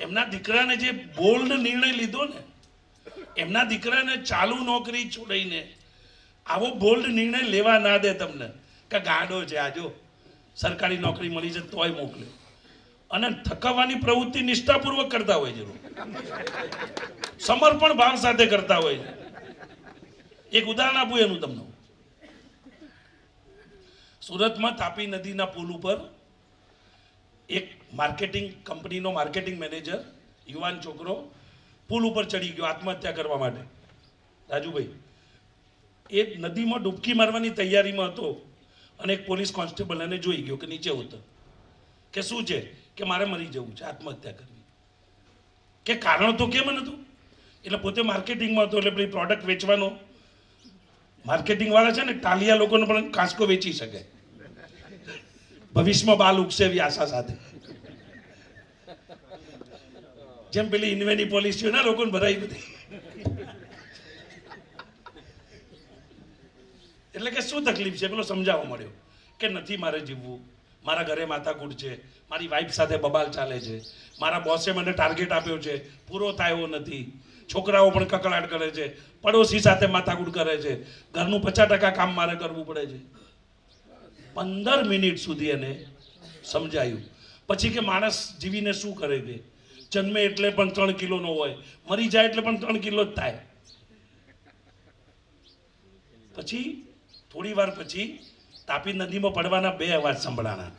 એમના દીકરાને જે બોલ્ડ નિર્ણય લીધો ને, એમના દીકરાને ચાલુ નોકરી છોડીને આવો બોલ્ડ નિર્ણય લેવા ના દે તમને કે ગાંડો છે, આજો સરકારી નોકરી મળી છે તોય મોકલ્યો. અને થકાવવાની પ્રવૃત્તિ નિષ્ઠાપૂર્વક કરતા હોય છે લોકો. સમર્પણ ભાવ સાથે કરતા હોય છે. એક ઉદાહરણ આપું એનું તમને. સુરતમાં તાપી નદીના પુલ ઉપર એક માર્કેટિંગ કંપનીનો માર્કેટિંગ મેનેજર યુવાન છોકરો પુલ ઉપર ચડી ગયો આત્મહત્યા કરવા માટે. રાજુભાઈ, એ નદીમાં ડૂબકી મારવાની તૈયારીમાં હતો અને એક પોલીસ કોન્સ્ટેબલ એને જોઈ ગયો કે નીચે ઉતર, કે શું છે, કે મારે મરી જવું છે, આત્મહત્યા કરવી. કે કારણ તો કેમ નતું? એટલે પોતે માર્કેટિંગમાં હતો, એટલે પેલી પ્રોડક્ટ વેચવાનો માર્કેટિંગ વાળા છે ને ટાલિયા લોકોને પણ કાંસકો વેચી શકે, ભવિષ્યમાં બાલ ઉગશે એવી આશા સાથે. જેમ પેલી ઇન્વેની પોલિસીઓ ના લોકોને ભરાઈ બધી. એટલે કે શું તકલીફ છે પેલો સમજાવવા મળ્યો કે નથી મારે જીવવું, મારા ઘરે માથાકૂટ છે, મારી વાઈફ સાથે બબાલ ચાલે છે, મારા બોસે મને ટાર્ગેટ આપ્યો છે, પૂરો થાય એવો નથી, છોકરાઓ પણ કકળાટ કરે છે, પડોશી સાથે માથાકૂટ કરે છે, ઘરનું 50% કામ મારે કરવું પડે છે. 15 મિનિટ સુધી એને સમજાયું. પછી કે માણસ જીવીને શું કરે છે? જન્મે એટલે પણ 3 કિલોનો હોય, મરી જાય એટલે પણ 3 કિલો જ થાય. પછી થોડી વાર પછી તાપી નદીમાં પડવાના 2 અવાજ સંભળાણા.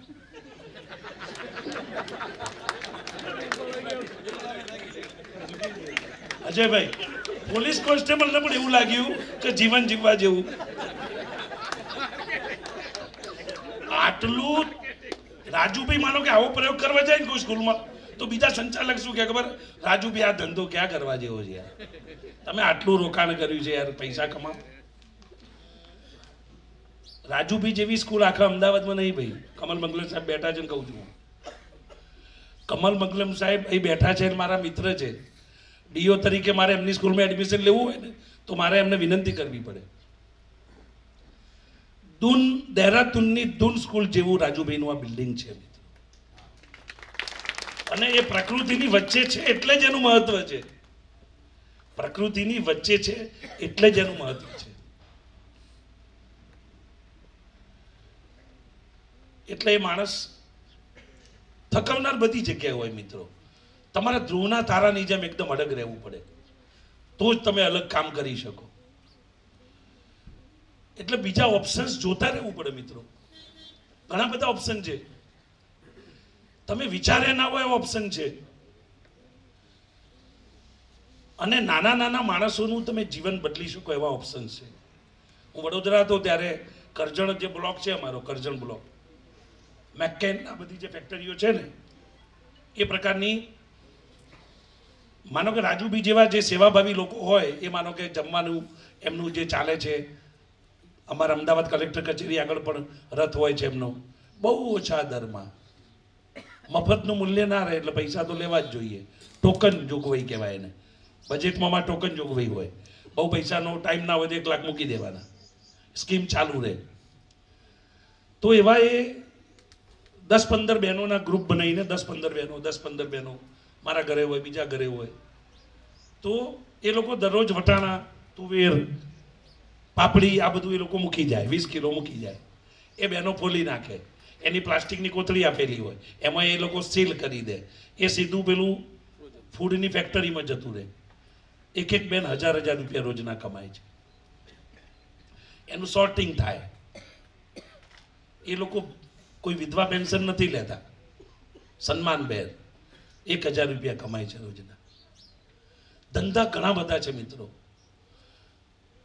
અજયભાઈ, પોલીસ કોન્સ્ટેબલને પણ એવું લાગ્યું કે જીવન જીવવા જેવું. આટલું રાજુભાઈ માનો કે આવો પ્રયોગ કરવા જાય ને કોઈ સ્કૂલમાં તો બીજા સંચાલક શું કે ખબર? રાજુભાઈ આ ધંધો ક્યાં કરવા જેવો છે યાર, તમે આટલું રોકાણ કર્યું છે યાર, પૈસા કમાઓ. રાજુભાઈ જેવી સ્કૂલ આખા અમદાવાદમાં નહીં ભાઈ. કમલ મંગલમ સાહેબ બેઠા છે ને કહું છું, કમલ મંગલમ સાહેબ અહીં બેઠા છે, મારા મિત્ર છે. ડીઓ તરીકે મારે એમની સ્કૂલમાં એડમિશન લેવું હોય ને તો મારે એમને વિનંતી કરવી પડે. દહેરાદૂનની દૂન સ્કૂલ જેવું રાજુભાઈનું આ બિલ્ડિંગ છે મિત્રો. અને એ પ્રકૃતિની વચ્ચે છે એટલે જ એનું મહત્વ છે. પ્રકૃતિની વચ્ચે છે એટલે જ એનું મહત્વ છે. એટલે એ માણસ થકાવનાર બધી જગ્યાએ હોય મિત્રો. તમારે ધ્રુવના તારાની જેમ એકદમ અડગ રહેવું પડે તો જ તમે અલગ કામ કરી શકો. એટલે બીજા ઓપ્શન્સ જોતા રહેવું પડે મિત્રો. ઘણા બધા ઓપ્શન છે, તમે વિચારે ના હોય એવા ઓપ્શન છે. અને નાના નાના માણસોનું તમે જીવન બદલી શકો એવા ઓપ્શન છે. હું વડોદરા હતો ત્યારે કરજણ જે બ્લોક છે અમારો, કરજણ બ્લોક, મેકેન આ બધી જે ફેક્ટરીઓ છે ને એ પ્રકારની, માનો કે રાજુભાઈ જેવા જે સેવાભાવી લોકો હોય એ માનો કે જમવાનું એમનું જે ચાલે છે. અમારા અમદાવાદ કલેક્ટર કચેરી આગળ પણ રથ હોય છે એમનો, બહુ ઓછા દરમાં, મફતનું મૂલ્ય ના રહે એટલે પૈસા તો લેવા જ જોઈએ. ટોકન જોગવાઈ કહેવાય એને, બજેટમાં ટોકન જોગવાઈ હોય. બહુ પૈસાનો ટાઈમ ના હોય તો 1 લાખ મૂકી દેવાના, સ્કીમ ચાલુ રહે. તો એવા એ 10-15 બહેનોના ગ્રુપ બનાવીને 10-15 બહેનો મારા ઘરે હોય, બીજા ઘરે હોય, તો એ લોકો દરરોજ વટાણા, તુવેર, પાપડી આ બધું એ લોકો મૂકી જાય, 20 કિલો મૂકી જાય. એ બહેનો ફોલી નાખે, એની પ્લાસ્ટિકની કોથળી આપેલી હોય એમાં એ લોકો સીલ કરી દે. એ સીધું પેલું ફૂડની ફેક્ટરીમાં જતું રહે. એક બેન 1000 રૂપિયા રોજના કમાય છે. એનું સોર્ટિંગ થાય. એ લોકો કોઈ વિધવા પેન્શન નથી લેતા, સન્માન બેર 1000 રૂપિયા કમાય છે રોજના. ધંધા ઘણા બધા છે મિત્રો.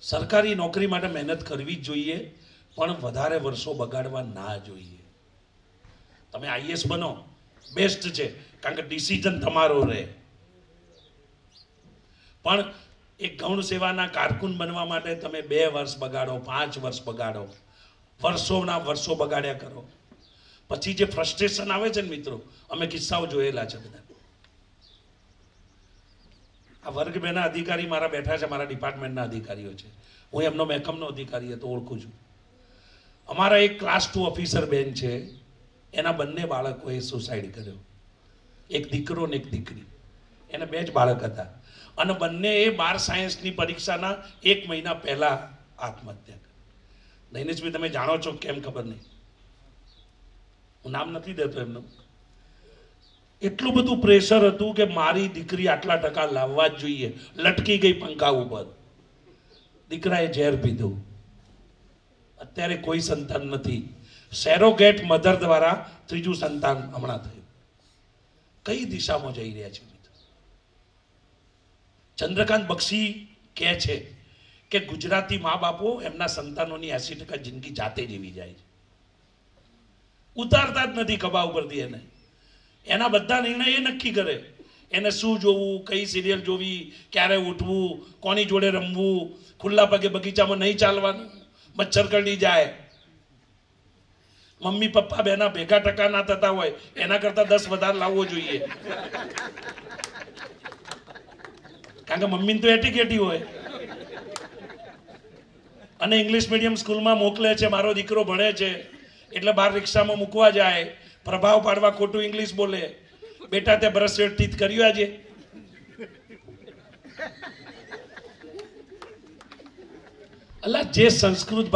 સરકારી નોકરી માટે મહેનત કરવી જ જોઈએ, પણ વધારે વર્ષો બગાડવા ના જોઈએ. તમે આઈએસ બનો, બેસ્ટ છે, કારણ કે ડિસિઝન તમારો રહે. પણ એક ગૌણ સેવાના કારકુન બનવા માટે તમે 2 વર્ષ બગાડો, 5 વર્ષ બગાડો, વર્ષોના વર્ષો બગાડ્યા કરો. પછી જે ફ્રસ્ટ્રેશન આવે છે ને મિત્રો, અમે કિસ્સાઓ જોયેલા છે બધા. આ વર્ગ 2 ના અધિકારી મારા બેઠા છે, મારા ડિપાર્ટમેન્ટના અધિકારીઓ છે. હું એમનો મહેકમનો અધિકારી હતો, ઓળખું છું. અમારા એક ક્લાસ 2 ઓફિસર બેન છે, એના બંને બાળકોએ સુસાઇડ કર્યો. એક દીકરો ને એક દીકરી, એને 2 જ બાળક હતા. અને બંને એ 12 સાયન્સની પરીક્ષાના 1 મહિના પહેલા આત્મહત્યા કરી. દૈનેશભાઈ તમે જાણો છો કેમ ખબર નહીં, હું નામ નથી દેતો એમનું. એટલું બધું પ્રેશર હતું કે મારી દીકરી આટલા ટકા લાવવા જ જોઈએ, લટકી ગઈ પંખા ઉપર. દીકરાએ ઝેર પીધું. અત્યારે કોઈ સંતાન નથી. સેરોગેટ મધર દ્વારા ત્રીજું સંતાન હમણાં થયું. કઈ દિશામાં જઈ રહ્યા છે મિત્રો? ચંદ્રકાંત બક્ષી કહે છે કે ગુજરાતી મા બાપો એમના સંતાનોની 80% જિંદગી જાતે જીવી જાય છે, ઉતારતા જ નથી ખભા ઉપરથી. એને એના બધા નિર્ણય એ નક્કી કરે, એને શું જોવું, કઈ સિરિયલ જોવી, ક્યારે ઉઠવું, કોની જોડે રમવું, ખુલ્લા પગે બગીચામાં નહીં ચાલવાનું, મચ્છર કરડી જાય. મમ્મી પપ્પા બેના ભેગા ટકા ના થતા હોય એના કરતા 10 વધારે લાવવો જોઈએ, કારણ કે મમ્મી તો એટીકેટી હોય. અને ઇંગ્લિશ મીડિયમ સ્કૂલમાં મોકલે છે, મારો દીકરો ભણે છે એટલે બહાર રિક્ષામાં મૂકવા જાય, પ્રભાવ પાડવા ખોટું ઇંગ્લિશ બોલે. બેટા તે બ્રશ ટીથ કર્યું આજે? અલ્લા જે સંસ્કૃત